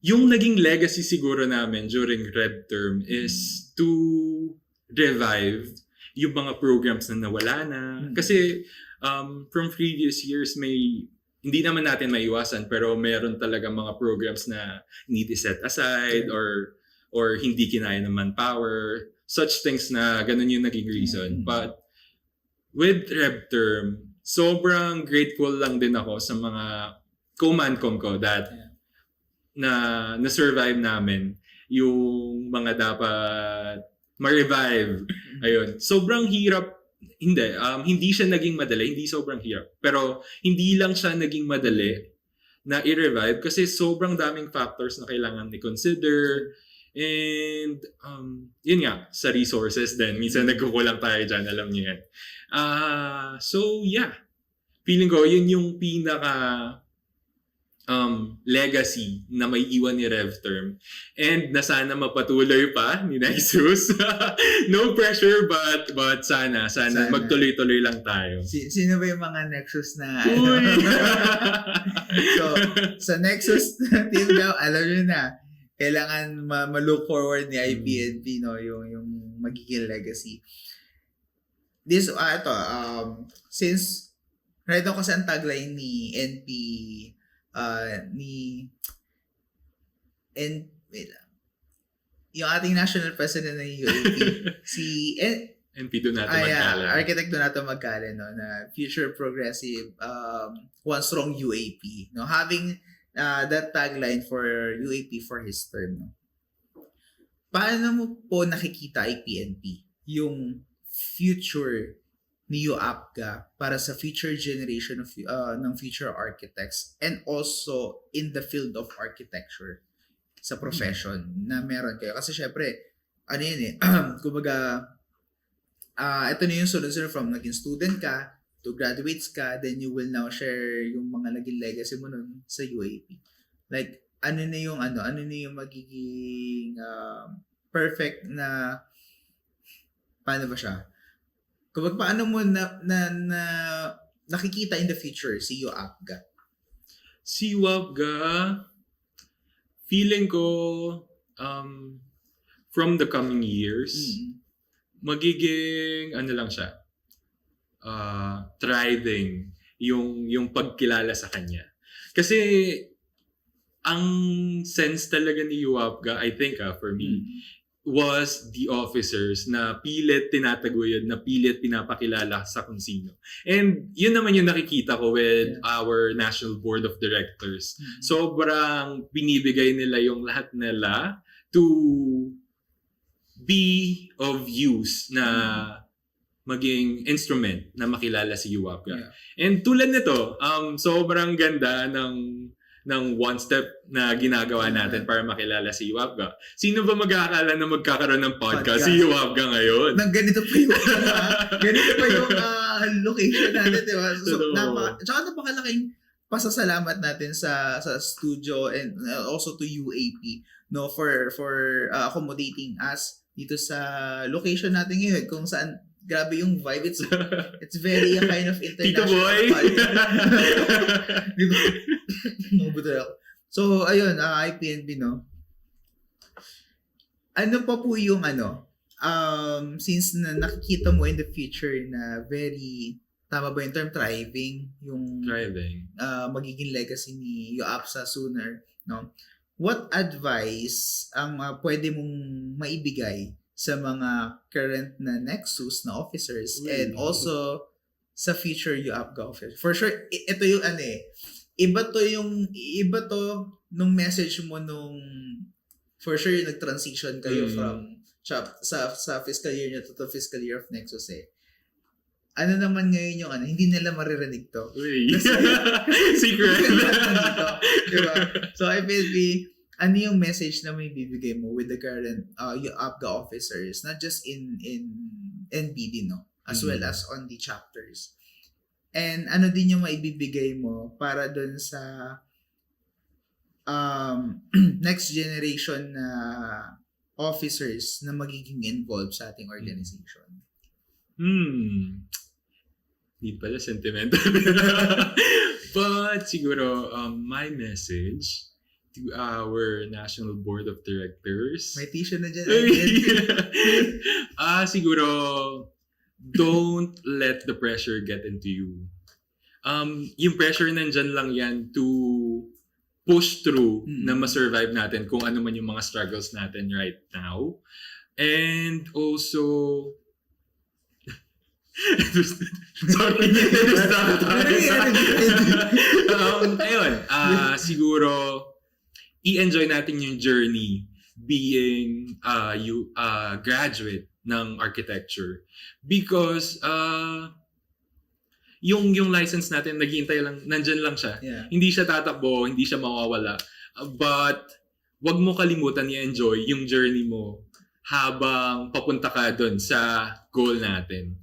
Speaker 2: yung naging legacy siguro namin during Rev term is to revive yung mga programs na nawala na. Kasi from previous years hindi naman natin maiwasan pero meron talaga mga programs na need set aside or hindi kinaya ng manpower, such things na ganun yung naging reason. But with Rev term, sobrang grateful lang din ako sa mga co-mancom ko that na-survive namin yung mga dapat ma-revive. Ayun. Sobrang hirap. Hindi siya naging madali. Hindi sobrang hirap. Pero hindi lang siya naging madali na i-revive kasi sobrang daming factors na kailangan i-consider. And yun nga, sa resources din. Minsan nagkukulang tayo dyan. Alam niyo yan. So yeah. Feeling ko, yun yung pinaka legacy na may iwan ni Rev term. And na sana mapatuloy pa ni Nexus. No pressure but sana magtuloy-tuloy lang tayo.
Speaker 1: Sino ba yung mga Nexus na
Speaker 2: Uy!
Speaker 1: So, sa Nexus team daw, alam nyo na, kailangan ma-look forward ni IPNP, no, yung magiging legacy. This, since, right ako kasi ang tagline ni NP, yung ating national president ng UAP, si
Speaker 2: NP Donato Magcala.
Speaker 1: Architect Donato Magcala, no, na future progressive, one strong UAP, no, having that tagline for UAP for his term, no. Paano mo po nakikita IPNP yung future ni UAPGA para sa future generation of ng future architects and also in the field of architecture sa profession na meron kayo? Kasi syempre, ano yun kumbaga, ito na yung sunod-sunod from naging student ka to graduates ka, then you will now share yung mga naging legacy mo nun sa UAP. Like, ano na yung magiging perfect na, paano ba siya? Kung paano mo na nakikita in the future si UAPGA?
Speaker 2: Si UAPGA, feeling ko from the coming years, magiging ano lang siya, thriving yung pagkilala sa kanya. Kasi ang sense talaga ni UAPGA, I think for me, was the officers na pilit tinataguyod, na pilit pinapakilala sa kung sino. And yun naman yung nakikita ko with our National Board of Directors. Sobrang binibigay nila yung lahat nila to be of use na maging instrument na makilala si UAPGA.
Speaker 1: Yeah.
Speaker 2: And tulad nito, sobrang ganda ng one step na ginagawa natin para makilala si UAPGA. Sino ba mag-aakala na magkakaroon ng podcast si UAPGA ngayon?
Speaker 1: Ganito pa yung ganito pa yung location natin, di ba? So, tsaka napakalaking pasasalamat natin sa studio and also to UAP no for accommodating us dito sa location natin ngayon kung saan grabe yung vibe. It's very a kind of
Speaker 2: Tito
Speaker 1: international
Speaker 2: Boy!
Speaker 1: Di ba? Nabuto ako. So, ayun, IPNB, no? Ano pa po yung since nakikita mo in the future na very, tama ba yung term, thriving, yung
Speaker 2: Driving.
Speaker 1: magiging legacy ni YOAPSA sooner, no? What advice ang pwede mong maibigay sa mga current na Nexus na officers and also sa future UAPGA officers? For sure, ito yung iba to nung message mo nung for sure yung nag-transition kayo from sa fiscal year nyo to fiscal year of Nexus Ano naman ngayon yung hindi nila maririnig to.
Speaker 2: Secret.
Speaker 1: Diba? So I feel ano yung message na may bibigay mo with the current UAPGA officers, not just in NBD, no? As well as on the chapters. And ano din yung maibibigay mo para dun sa next generation na officers na magiging involved sa ating organization?
Speaker 2: Hindi pala sentimental. But siguro, my message to our National Board of Directors.
Speaker 1: May tissue na dyan.
Speaker 2: Siguro, don't let the pressure get into you. Yung pressure nandyan lang yan to push through na ma-survive natin kung ano man yung mga struggles natin right now. And also, sorry, ayun, siguro, i-enjoy natin yung journey being graduate ng architecture because yung license natin naghihintay lang, nandyan lang siya.
Speaker 1: Yeah.
Speaker 2: Hindi siya tatakbo, hindi siya mawawala. But wag mo kalimutan i-enjoy yung journey mo habang papunta ka doon sa goal natin.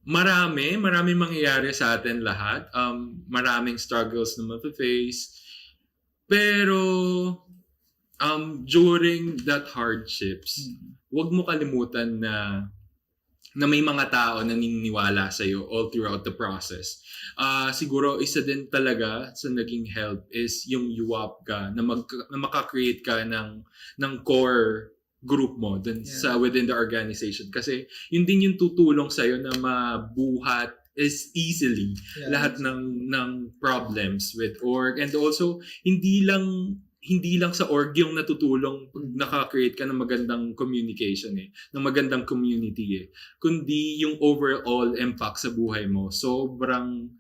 Speaker 2: Marami mangyayari sa atin lahat. Maraming struggles na mafe-face. Pero during that hardships, wag mo kalimutan na may mga tao na naniniwala sa iyo all throughout the process. Siguro isa din talaga sa naging help is yung UAPGA na maka-create ka ng core group mo dun sa within the organization kasi yun din yung tutulong sa iyo na mabuhat is easily lahat ng problems with org, and also hindi lang sa org yung natutulong pag naka-create ka ng magandang communication ng magandang community kundi yung overall impact sa buhay mo sobrang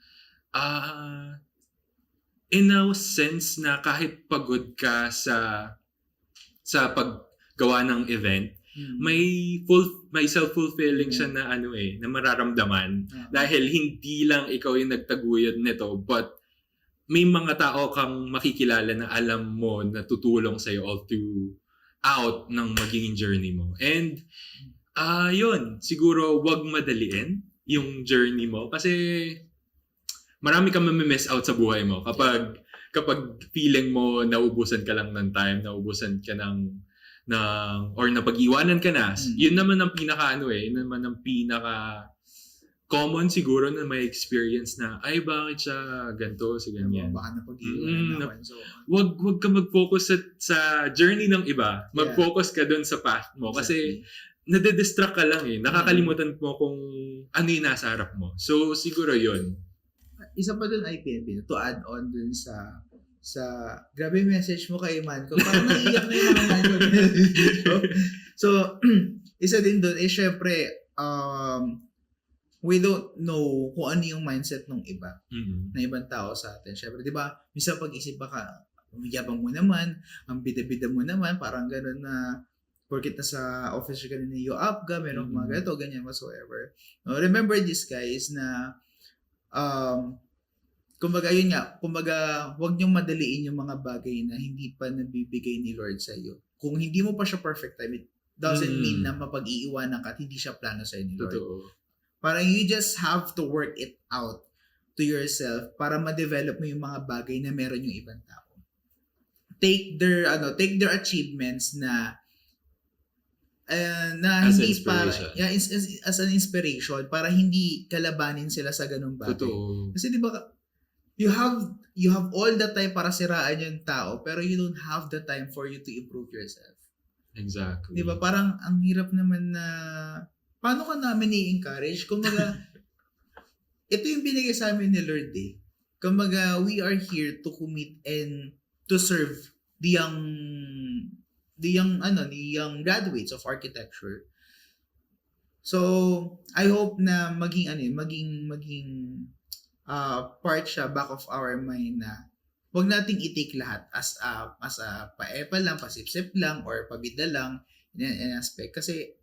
Speaker 2: in a sense na kahit pagod ka sa paggawa ng event, may self-fulfilling siya na na mararamdaman dahil hindi lang ikaw yung nagtaguyod nito but may mga tao kang makikilala na alam mo na tutulong sa'yo all throughout ng magiging journey mo. And yun, siguro wag madaliin yung journey mo kasi marami kang mamimiss out sa buhay mo kapag feeling mo naubusan ka lang ng time, naubusan ka or napag-iwanan ka na. Yun naman ang yun naman ang pinaka common siguro na may experience na ay bakit siya ganito sa ganyan.
Speaker 1: Baka napag-iwanan ako. So,
Speaker 2: wag ka mag-focus sa journey ng iba. Mag-focus ka doon sa path mo kasi nade-distract ka lang nakakalimutan mo kung ano yung nasa harap mo. So siguro yun.
Speaker 1: Isa pa doon ay PNP to add on dun sa grabe message mo kay Manco. Parang naiiyak na yung mga Manco. So, isa din doon syempre, we don't know kung ano yung mindset ng iba, na ibang tao sa atin. Syempre, di ba, minsan pag-isip ka, yabang mo naman, ang bida-bida mo naman, parang gano'n na, porkit na sa officer ka ni UAPGA, meron mga ganito, ganyan, whatsoever. Remember this, guys, na, kumbaga, huwag niyong madaliin yung mga bagay na hindi pa nabibigay ni Lord sa iyo. Kung hindi mo pa siya perfect time, it doesn't mean na mapag-iiwanan ka at hindi siya plano sa iyo ni Lord.
Speaker 2: Totoo.
Speaker 1: Parang you just have to work it out to yourself para ma-develop mo yung mga bagay na meron yung ibang tao. Take their achievements na
Speaker 2: As
Speaker 1: hindi para
Speaker 2: inspiration.
Speaker 1: as an inspiration para hindi kalabanin sila sa ganung bagay.
Speaker 2: Totoo.
Speaker 1: Kasi 'di ba you have all the time para siraan yung tao pero you don't have the time for you to improve yourself.
Speaker 2: Exactly.
Speaker 1: 'Di ba? Parang ang hirap naman na paano ka namin i-encourage? Kumbaga ito yung binigay sa amin ni Lord eh. Kumbaga we are here to commit and to serve the young graduates of architecture. So, I hope na maging part siya back of our mind na wag nating i-take lahat as a paepa lang, pasipsip lang or pabida lang in an aspect kasi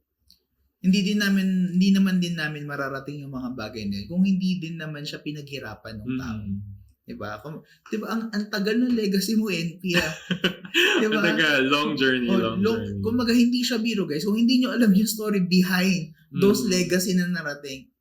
Speaker 1: hindi naman din namin mararating yung mga bagay na yun kung hindi din naman siya pinaghirapan ng tao. Diba? Diba ang tagal ng legacy mo, NP
Speaker 2: Diba? Long journey.
Speaker 1: Kumbaga hindi siya biro, guys. Kung hindi nyo alam yung story behind those legacy na narating,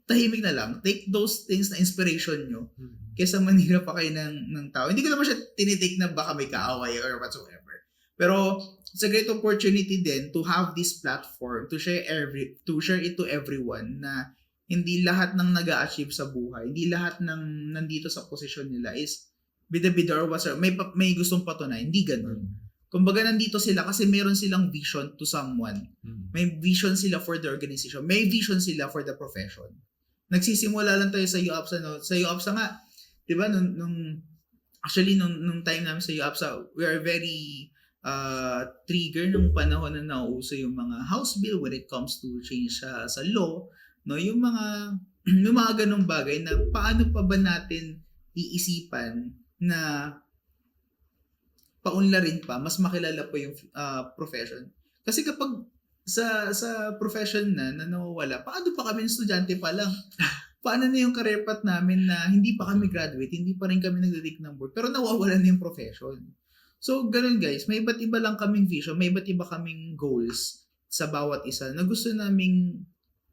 Speaker 1: tahimik na lang. Take those things na inspiration nyo kesa manira pa kayo ng tao. Hindi ko naman siya tinitake na baka may kaaway or whatsoever. Pero it's a great opportunity din to have this platform to share it to everyone na hindi lahat ng nag-a-achieve sa buhay, hindi lahat ng nandito sa posisyon nila is bida-bida or whatsoever. May gustong patunayan. Hindi ganun. Kumbaga nandito sila kasi meron silang vision to someone. May vision sila for the organization. May vision sila for the profession. Nagsisimula lang tayo sa UAPSA. No? Sa UAPSA nga, di ba, nung time namin sa UAPSA, we are very trigger nung panahon na nauuso yung mga house bill when it comes to change sa law. No, yung mga ganung bagay na paano pa ba natin iisipan na paunlarin pa, mas makilala pa yung profession. Kasi kapag sa profession na nawawala, paano pa kami estudyante pa lang? Paano na yung career path namin na hindi pa kami graduate, hindi pa rin kami nagde-take ng board, pero nawawala na yung profession. So, ganun guys, may iba't iba lang kaming vision, may iba't iba kaming goals sa bawat isa na gusto naming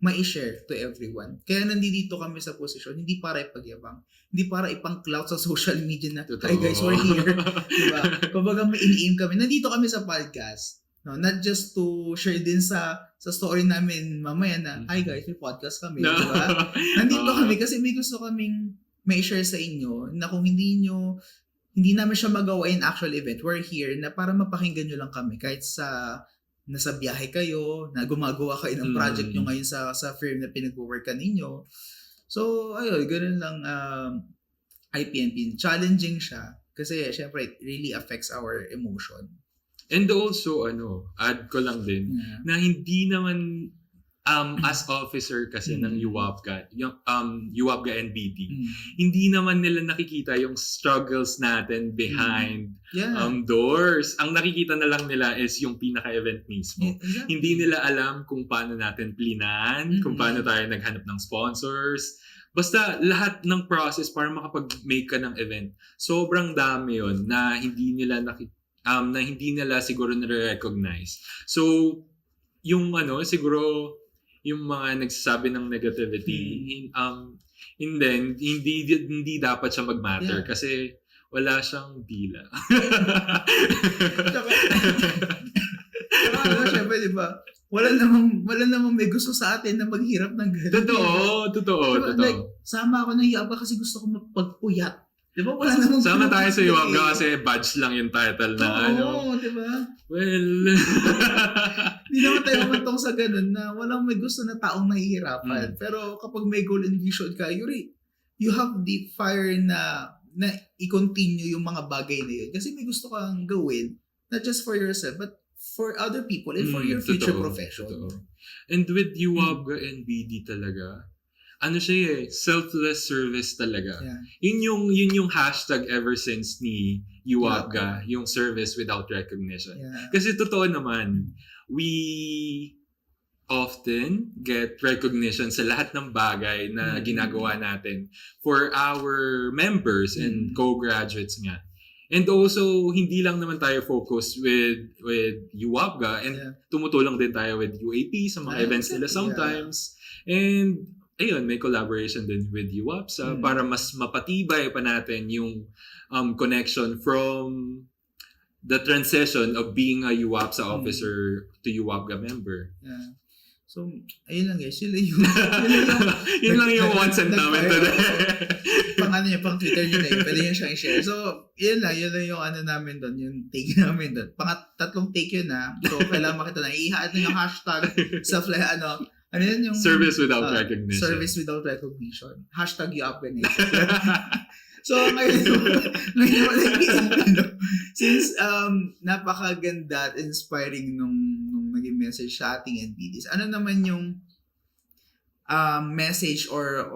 Speaker 1: ma-share to everyone. Kaya nandito kami sa posisyon, hindi para ipagyabang, hindi para ipang-clout sa social media na, hi guys, we're here. Diba? Kumbaga may ini-aim kami. Nandito kami sa podcast. No, not just to share din sa story namin mamaya na, hi guys, may podcast kami. No. Diba? Nandito kami kasi may gusto kaming may share sa inyo na kung hindi namin siya magawa in actual event, we're here na para mapakinggan nyo lang kami kahit nasa biyahe kayo, na gumagawa kayo ng project nyo ngayon sa firm na pinag-workan ninyo. So, ayun, ganun lang IPNP. Challenging siya kasi syempre it really affects our emotion.
Speaker 2: And also, add ko lang din, na hindi naman as officer kasi ng UAPGA, yung UAPGA NBD, hindi naman nila nakikita yung struggles natin behind doors. Ang nakikita na lang nila is yung pinaka-event mismo. Exactly. Hindi nila alam kung paano natin plinan, kung paano tayo naghanap ng sponsors. Basta lahat ng process para makapag-make ka ng event, sobrang dami yun na hindi nila siguro na-recognize. So, yung siguro yung mga nagsasabi ng negativity, and then hindi dapat siya mag-matter kasi wala siyang dila.
Speaker 1: Siyempre, di ba? Wala namang may gusto sa atin na maghirap ng ganun.
Speaker 2: Totoo.
Speaker 1: Like, sama ako ng UAPGA kasi gusto ko mapagpuyat. Di ba? Wala namang
Speaker 2: sama tayo sa UAPGA kasi badge lang yung title na
Speaker 1: Oo, di ba?
Speaker 2: Well,
Speaker 1: hindi naman tayo umantong sa ganun na walang may gusto na taong nahihirapan. Pero kapag may goal and vision ka, you have the fire na i-continue yung mga bagay na yun. Kasi may gusto kang gawin, not just for yourself, but for other people and for your future profession.
Speaker 2: Totoo. And with UAPGA NBD talaga, siya selfless service talaga. Yeah. Yun yung hashtag ever since ni UAPGA, yung service without recognition. Yeah. Kasi totoo naman, we often get recognition sa lahat ng bagay na ginagawa natin for our members and co-graduates nga. And also, hindi lang naman tayo focused with UAPGA and tumutulong din tayo with UAP sa mga events nila sometimes. And ayun, may collaboration din with UAPSA para mas mapatibay pa natin yung connection from the transition of being a UAPSA officer to UAPGA member.
Speaker 1: Yeah. So, ayun lang guys. Yun
Speaker 2: Lang yung once and namin today.
Speaker 1: Pang Twitter nyo na yun. Pwede nyo siyang i-share. So, yun lang yung namin doon. Yung take namin doon. Tatlong take yun na. So, kailangan makita na. Ihaat na yung hashtag ano yun yung...
Speaker 2: Service without recognition.
Speaker 1: Service without recognition. Hashtag #YouApGaNation. So, ngayon, since napakaganda at inspiring nung naging message sa ating NPDs, ano naman yung message or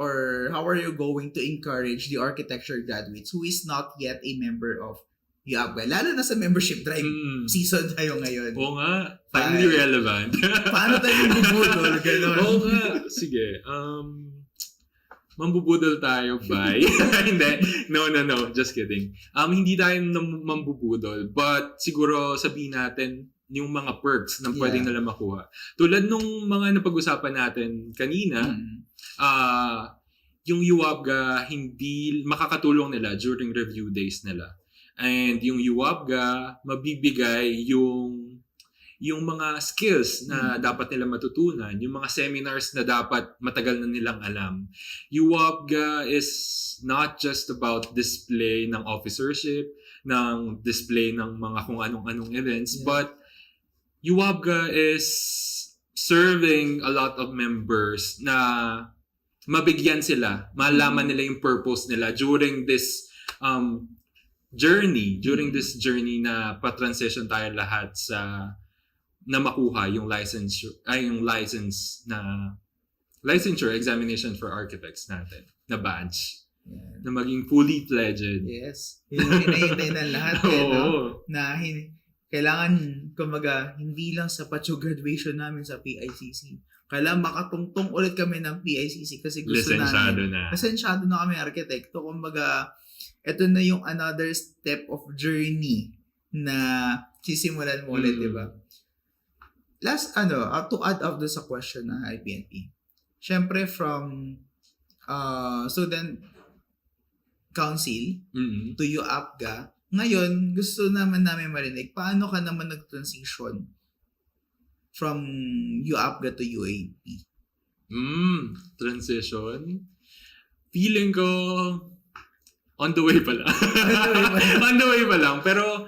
Speaker 1: how are you going to encourage the architecture graduates who is not yet a member of UAPGA? Lalo na sa membership drive season tayo ngayon.
Speaker 2: Oo nga. Timely relevant.
Speaker 1: Paano tayo mambubudol? Ganon.
Speaker 2: Oo nga. Sige. Mambubudol tayo, bye. Hindi. No. Just kidding. Hindi tayo mambubudol. But siguro sabihin natin yung mga perks na pwedeng nila makuha. Tulad nung mga napag-usapan natin kanina, yung UAPGA hindi makakatulong nila during review days nila. And yung UAPGA, mabibigay yung mga skills na dapat nila matutunan, yung mga seminars na dapat matagal na nilang alam. UAPGA is not just about display ng officership, ng display ng mga kung anong events, but UAPGA is serving a lot of members na mabigyan sila, malaman nila yung purpose nila during this journey na pa-transition tayo lahat na makuha yung licensure examination for architects natin na badge. Yeah. Na maging fully fledged.
Speaker 1: Yes. Yung hinahintay ng lahat na kailangan kumbaga hindi lang sapat yung graduation namin sa PICC. Kailangan makatungtong ulit kami ng PICC kasi gusto namin. Lisensyado na kami arkitekto. Kumbaga ito na yung another step of journey na sisimulan mo ulit, di ba? Last, to add up do sa question na IPNP. Siyempre from student council to UAPGA, ngayon, gusto naman namin marinig, paano ka naman nag-transition from UAPGA to UAP?
Speaker 2: Transition? Feeling ko on the way pa lang. On the way pa lang. Pero,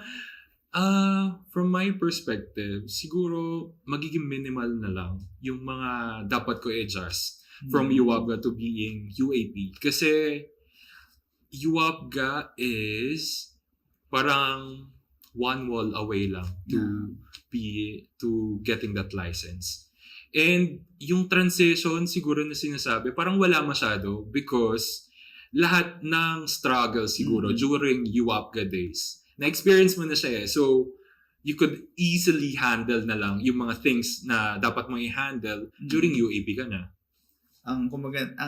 Speaker 2: from my perspective, siguro magiging minimal na lang yung mga dapat ko adjust from UAPGA to being UAP. Kasi UAPGA is parang one wall away lang to getting that license. And yung transition siguro na sinasabi, parang wala masyado because lahat ng struggle siguro during UAPGA days, na-experience mo na siya eh. So, you could easily handle na lang yung mga things na dapat mo i-handle during UAP ka na.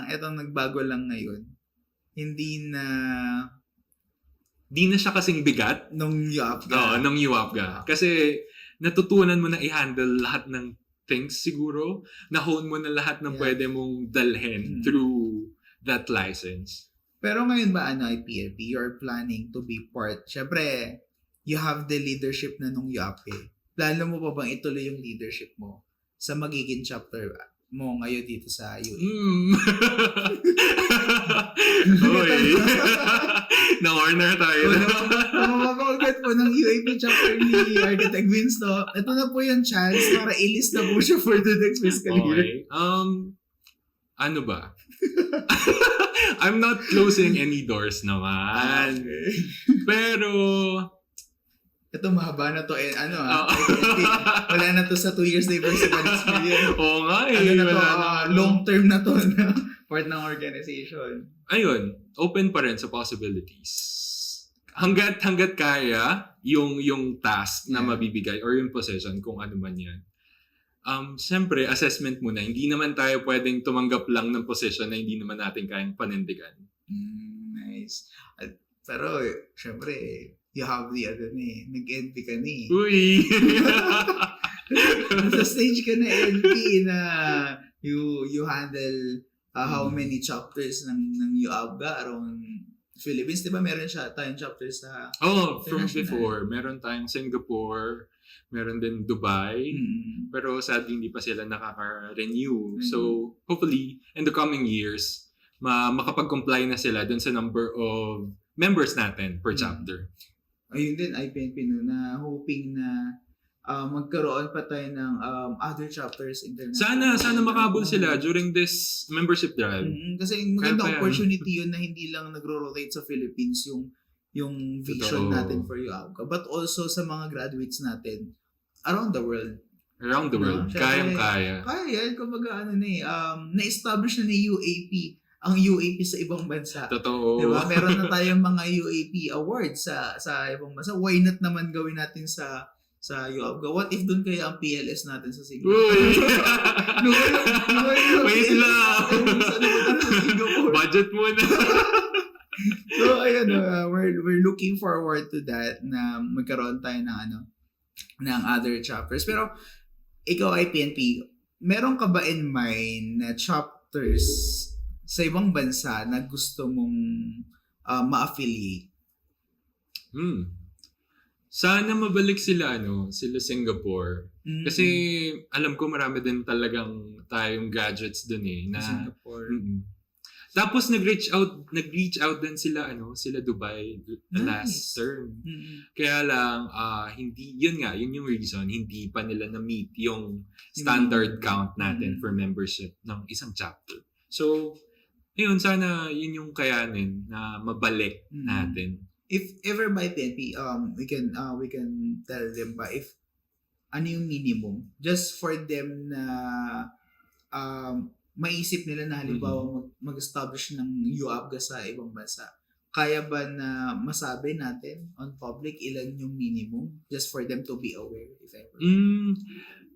Speaker 1: Etong nagbago lang ngayon, hindi na
Speaker 2: siya kasing bigat
Speaker 1: nung UAPGA.
Speaker 2: Oo, nung UAPGA. Kasi natutunan mo na i-handle lahat ng things siguro. Na-hone mo na lahat ng pwede mong dalhin through that license.
Speaker 1: Pero ngayon ba, IPLP, you're planning to be part, syempre, you have the leadership na nung UAPGA. Plano mo pa bang ituloy yung leadership mo sa magiging chapter mo ngayon dito sa UAP?
Speaker 2: Oy. Na-corner tayo.
Speaker 1: Mapapagod po ng UAP chapter ni Architect Vince, no? Ito na po yung chance para i-list na po siya for the next fiscal year.
Speaker 2: Ano ba? I'm not closing any doors naman.
Speaker 1: Okay.
Speaker 2: Pero
Speaker 1: ito mahaba na to wala na to sa 2 years diversity experience.
Speaker 2: Oo nga
Speaker 1: long term na to na part ng organization.
Speaker 2: Ayun, open pa rin sa possibilities. Hanggat kaya yung task na mabibigay or yung position kung ano man yan. Siyempre, assessment muna. Hindi naman tayo pwedeng tumanggap lang ng position na hindi naman natin kayang panindigan.
Speaker 1: Nice. Pero, siyempre, you have the nag-NP ka na eh.
Speaker 2: Uy!
Speaker 1: Nasa stage ka na NP na you handle how many chapters ng UABGA around Philippines. Di ba meron siya tayong chapters sa
Speaker 2: From
Speaker 1: international?
Speaker 2: before, meron tayong Singapore, meron din Dubai, pero sadly hindi pa sila nakaka-renew. So, hopefully, in the coming years, makapag-comply na sila dun sa number of members natin per chapter.
Speaker 1: Ayun din, IPNP no, na hoping na magkaroon pa tayo ng other chapters international.
Speaker 2: Sana makabol sila during this membership drive.
Speaker 1: Kasi magandang
Speaker 2: Kaya pa yan.
Speaker 1: opportunity yun na hindi lang nagro-rotate sa Philippines yung vision
Speaker 2: Totoo.
Speaker 1: natin for UABGA, but also sa mga graduates natin around the world.
Speaker 2: Around the world. Kayang-kaya.
Speaker 1: Kaya yan, kumbaga na-establish na ni UAP ang UAP sa ibang bansa.
Speaker 2: Totoo.
Speaker 1: Diba? Meron na tayong mga UAP awards sa ibang bansa. Why not naman gawin natin sa UABGA? What if doon kaya ang PLS natin sa Singapore?
Speaker 2: Uy!
Speaker 1: Wait
Speaker 2: lang! Budget muna.
Speaker 1: So, ayun, we're looking forward to that na magkaroon tayo ng other chapters. Pero, ikaw, IPNP, meron ka ba in mind na chapters sa ibang bansa na gusto mong ma-affiliate?
Speaker 2: Sana mabalik sila Singapore. Kasi alam ko marami din talagang tayong gadgets dun na
Speaker 1: Singapore.
Speaker 2: Tapos nag-reach out din sila Dubai last term. Kaya lang hindi yun yung reason hindi pa nila na-meet yung standard count natin for membership ng isang chapter. So ayun, sana yun yung kayanin na mabalik natin.
Speaker 1: If ever by PNP, we can tell them ba if ano yung minimum just for them na maisip nila na halimbawa mag-establish ng UABGA sa ibang bansa. Kaya ba na masabi natin on public ilan yung minimum just for them to be aware if ever?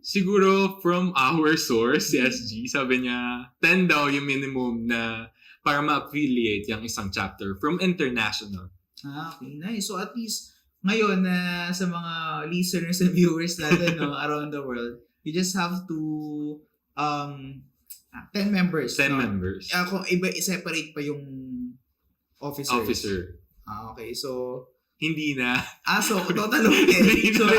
Speaker 2: Siguro from our source, si SG, sabi niya 10 daw yung minimum na para ma-affiliate yung isang chapter from international.
Speaker 1: Okay, nice. So at least ngayon na sa mga listeners and viewers natin around the world, you just have to 10 members.
Speaker 2: 10 members.
Speaker 1: Kung iba i-separate pa yung officers.
Speaker 2: Officer.
Speaker 1: Okay, so
Speaker 2: Hindi na.
Speaker 1: So total of 10. So,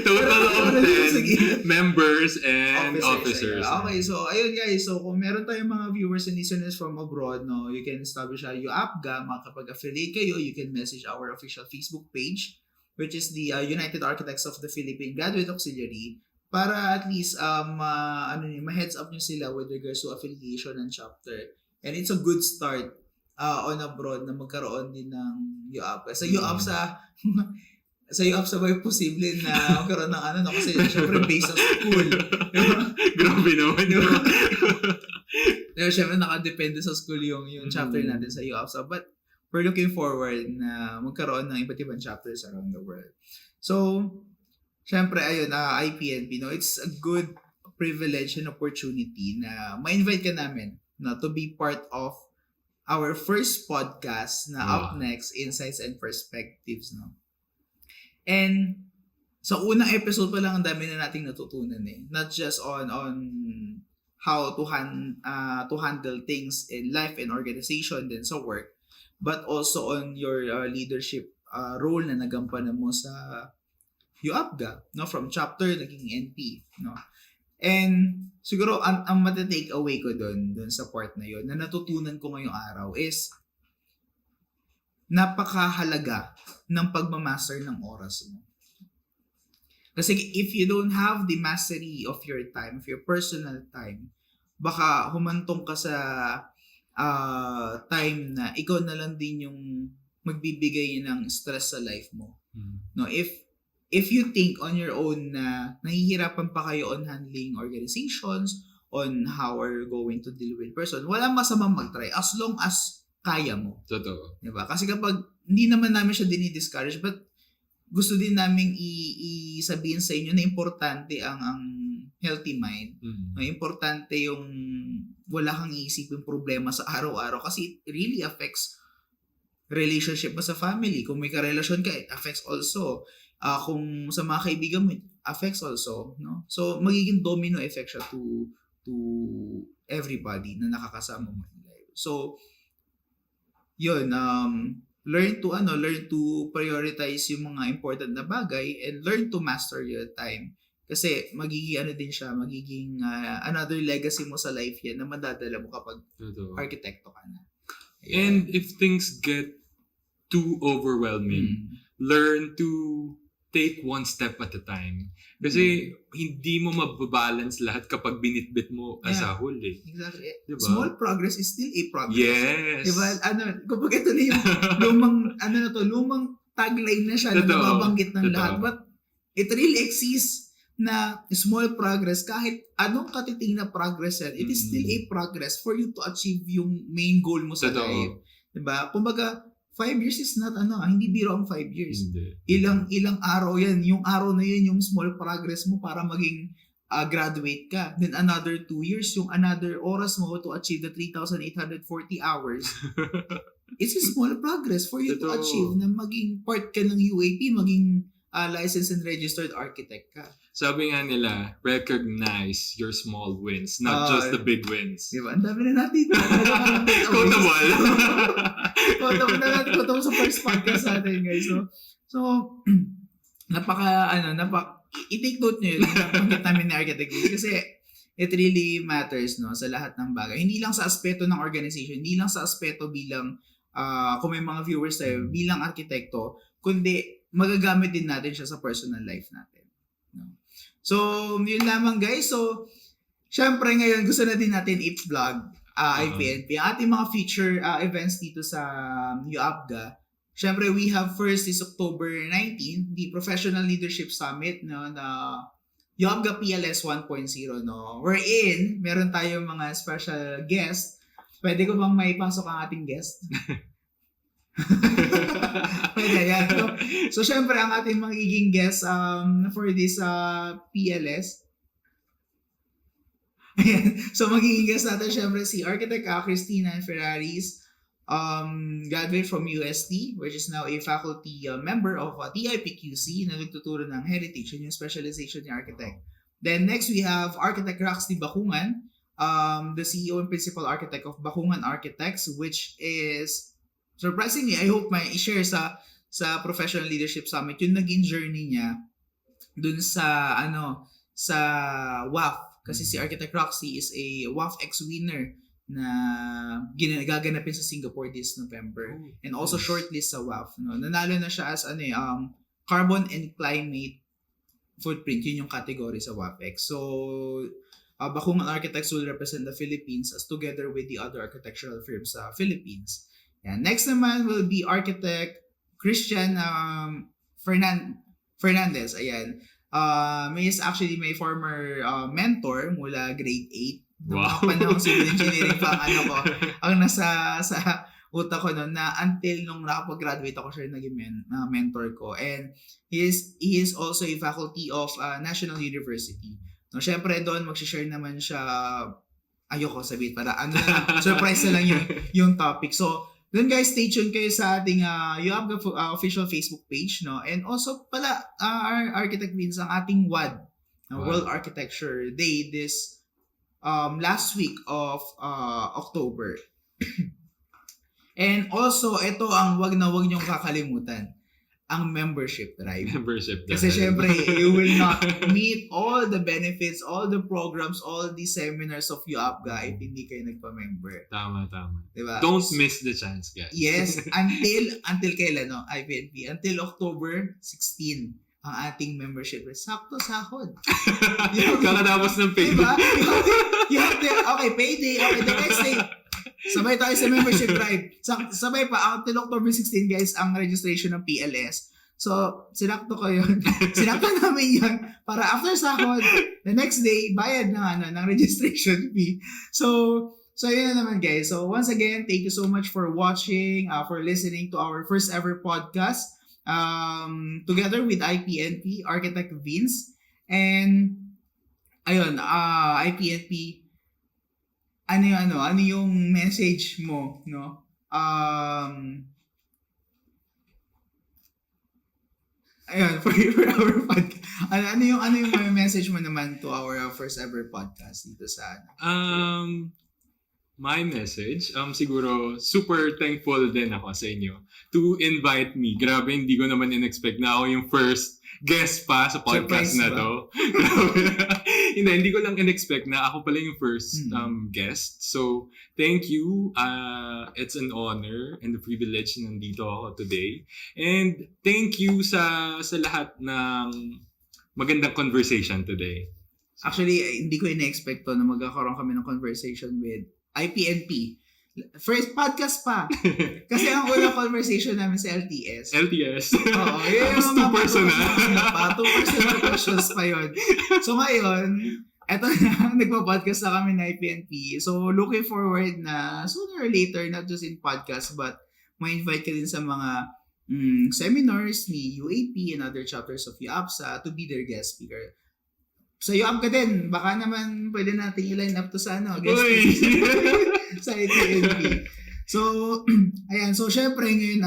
Speaker 2: Total of 10 members and officers.
Speaker 1: Okay, so ayun guys. So kung meron tayong mga viewers and listeners from abroad, you can establish a UABGA. Makapag-affiliate kayo, you can message our official Facebook page, which is the United Architects of the Philippine Graduate Auxiliary, para at least ma-heads up nyo sila with regards to affiliation and chapter. And it's a good start on abroad na magkaroon din ng UABGA. Sa UABGA ba yung posible na magkaroon ng kasi syempre based sa school.
Speaker 2: Grabe naman yun.
Speaker 1: Syempre nakadepende sa school yung chapter natin sa UABGA. But we're looking forward na magkaroon ng iba't ibang chapters around the world. So, syempre ayun, IPNP, it's a good privilege and opportunity na ma-invite ka namin to be part of our first podcast na Up Next, Insights and Perspectives. And sa unang episode pa lang ang dami na nating natutunan Not just on how to handle things in life and organization din sa work, but also on your leadership role na nagampanan mo sa UABGA, from chapter naging NP, And siguro ang mata-take away ko doon sa part na yon na natutunan ko ngayong araw is napakahalaga ng pagmamaster ng oras mo. Kasi if you don't have the mastery of your time, of your personal time, baka humantong ka sa time na ikaw na lang din yung magbibigay ng stress sa life mo. If you think on your own na nahihirapan pa kayo on handling organizations, on how are you going to deal with person, walang masamang mag-try as long as kaya mo.
Speaker 2: Totoo.
Speaker 1: Diba? Kasi kapag hindi naman namin siya dinidiscourage, but gusto din namin isabihin sa inyo na importante ang healthy mind. Importante yung wala kang iisipin problema sa araw-araw kasi it really affects relationship mo sa family. Kung may karelasyon ka, it affects also. Kung sa mga kaibigan mo, it affects also. So, magiging domino effect siya to to everybody na nakakasama mo in life. So, yun, learn to prioritize yung mga important na bagay and learn to master your time. Kasi magiging another legacy mo sa life yan na madadala mo kapag arkitekto ka na. Ayun.
Speaker 2: And if things get too overwhelming, learn to take one step at a time. Kasi hindi mo mababalance lahat kapag binitbit mo as a whole eh.
Speaker 1: Exactly.
Speaker 2: Diba?
Speaker 1: Small progress is still a progress.
Speaker 2: Yes.
Speaker 1: Diba? Kapag ito na yung lumang tagline na siya na nababanggit ng lahat. But it really exists na small progress, kahit anong katiting na progress yan, it is still a progress for you to achieve yung main goal mo sa life. Diba? Kumbaga, 5 years is not hindi biro ang 5 years.
Speaker 2: Hindi.
Speaker 1: Ilang araw yan. Yung araw na yun, yung small progress mo para maging graduate ka. Then another 2 years, yung another oras mo to achieve the 3,840 hours. It's a small progress for you to achieve na maging part ka ng UAP, maging licensed and registered architect ka.
Speaker 2: Sabi nga nila, recognize your small wins, not just the big wins.
Speaker 1: Diba? Ang dami na natin.
Speaker 2: Quotable.
Speaker 1: Quotable sa first podcast natin, guys. So i-take note nyo yun, napanggit namin ni Architect Vince, kasi it really matters sa lahat ng bagay. Hindi lang sa aspeto ng organization, hindi lang sa aspeto bilang, kung may mga viewers tayo, bilang arkitekto, kundi magagamit din natin siya sa personal life natin. So, yun lamang guys. So, syempre ngayon gusto na din natin i-vlog IPNP. Ang ating mga future events dito sa UAPGA. Syempre, we have first is October 19, the Professional Leadership Summit na UAPGA PLS 1.0. Wherein, meron tayong mga special guest. Pwede ko bang maipasok ang ating guest? Pwede yan. So, syempre, ang ating magiging guest for this PLS. Ayan. So, magiging guest natin, syempre, si Architect Christina Ferraris, graduate from UST, which is now a faculty member of TIPQC na nagtuturo ng heritage, yung specialization ni architect. Then, next, we have Architect Roxy Bacungan, the CEO and Principal Architect of Bacungan Architects, which is surprisingly, I hope may i-share sa Professional Leadership Summit yung naging journey niya dun sa sa WAF, kasi si Architect Roxy is a WAF ex-winner na gaganapin sa Singapore this November, and also shortlist sa WAF. Nanalo na siya as carbon and climate footprint, yun yung category sa WAFEX. So Bacungan Architects will represent the Philippines as together with the other architectural firms sa Philippines. Yeah. Next naman will be Architect Christian Fernandez. Ayan. He is actually my former mentor mula grade 8. Noong mga panahon civil engineering pa ang nasa sa utak ko noon, na until nung nakapag-graduate ako, siya naging mentor ko. And he is also a faculty of National University. Syempre doon mag-share naman siya, ayoko sabihin para surprise na lang yung topic. So, then guys, stay tuned kayo sa ating UAPGA official Facebook page, and also pala our Architect Vince, ang ating WAD, World Architecture Day, this last week of October. And also, ito ang wag niyong kakalimutan, ang membership drive. Kasi syempre, you will not meet all the benefits, all the programs, all the seminars of UAPGA if hindi kayo nagpa-member.
Speaker 2: Tama.
Speaker 1: Diba?
Speaker 2: Don't miss the chance, guys.
Speaker 1: Yes, until kailan, IPNP? Until October 16, ang ating membership. Sakto sahod.
Speaker 2: Kakatapos ng payday.
Speaker 1: Diba? Okay, payday. Okay, the next day. Sabay tayo sa membership drive. Sabay pa, until October 16, guys, ang registration ng PLS. So, sinakto ko yun. Sinakto namin yun para after sahod, the next day, bayad ng registration fee. So yun na naman, guys. So, once again, thank you so much for watching, for listening to our first ever podcast, together with IPNP, Architect Vince. And, ayun, IPNP, ano yung message mo, no? Ayun, for our podcast. Ano yung may message mo naman to our first ever podcast dito sa
Speaker 2: My message, siguro super thankful din ako sa inyo to invite me. Grabe, hindi ko naman in-expect na ako yung first guest pa sa podcast
Speaker 1: Surprise
Speaker 2: na
Speaker 1: ba?
Speaker 2: to. Hindi ko lang in-expect na ako pala yung first guest. So, thank you. It's an honor and a privilege na nandito ako today. And thank you sa lahat ng magandang conversation today.
Speaker 1: Actually, hindi ko in-expect to na magkakaroon kami ng conversation with IPNP. First podcast pa. Kasi ang unang conversation namin sa LTS.
Speaker 2: LTS.
Speaker 1: Oo, yun
Speaker 2: Tapos
Speaker 1: yung
Speaker 2: 2 personal.
Speaker 1: Two personal questions pa yun. So ngayon, eto na, nagpa-podcast na kami na IPNP. So looking forward na sooner or later, not just in podcast, but ma-invite ka din sa mga seminars ni UAP and other chapters of UAPSA to be their guest speaker. So UAP ka din, baka naman pwede natin i-line up to sa guest speaker sa IPNP. So, ayan. So, syempre ngayon,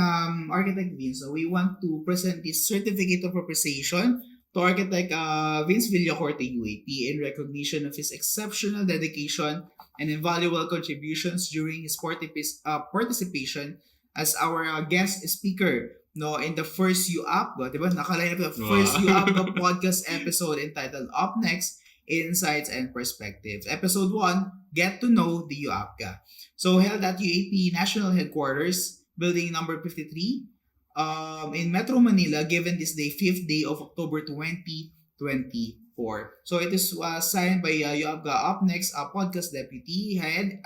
Speaker 1: Architect Vince, so we want to present this certificate of appreciation to Architect Vince Villacorte UAP in recognition of his exceptional dedication and invaluable contributions during his participation as our guest speaker in the first UAP, diba? Nakaline up the first UAP podcast episode entitled Up Next, Insights and Perspectives. Episode 1, Get to Know the UAPGA. So, held at UAP National Headquarters, building number 53, in Metro Manila, given this day, 5th day of October 2024. So, it is signed by UAPGA Up Next Podcast Deputy Head,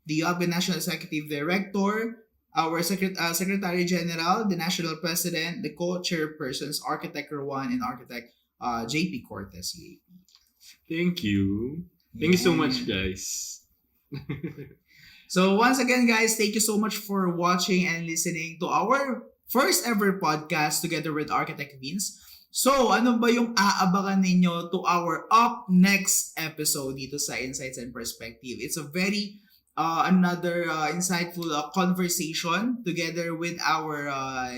Speaker 1: the UAPGA National Executive Director, our Secretary General, the National President, the co-chairpersons, Architect Rowan and Architect JP Cortez.
Speaker 2: Thank you. Thank you so much, guys.
Speaker 1: So once again, guys, thank you so much for watching and listening to our first ever podcast together with Architect Vince. So, ano ba yung aabangan ninyo to our up next episode dito sa Insights and Perspective? It's a very another insightful conversation together with our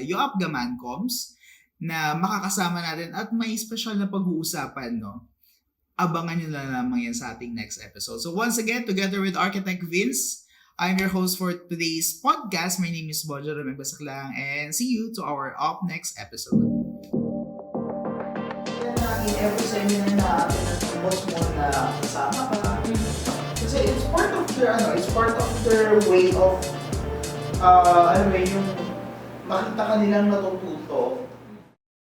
Speaker 1: UAPGA Mancoms na makakasama natin at may special na pag-uusapan, no? Abangan nyo na lamang yan sa ating next episode. So once again, together with Architect Vince, I'm your host for today's podcast. My name is Bonjo Rameg Basaklang and see you to our up next episode. In every seminar na boss mo na kasama ka, kasi it's part of their way of yung makita ka nilang natututo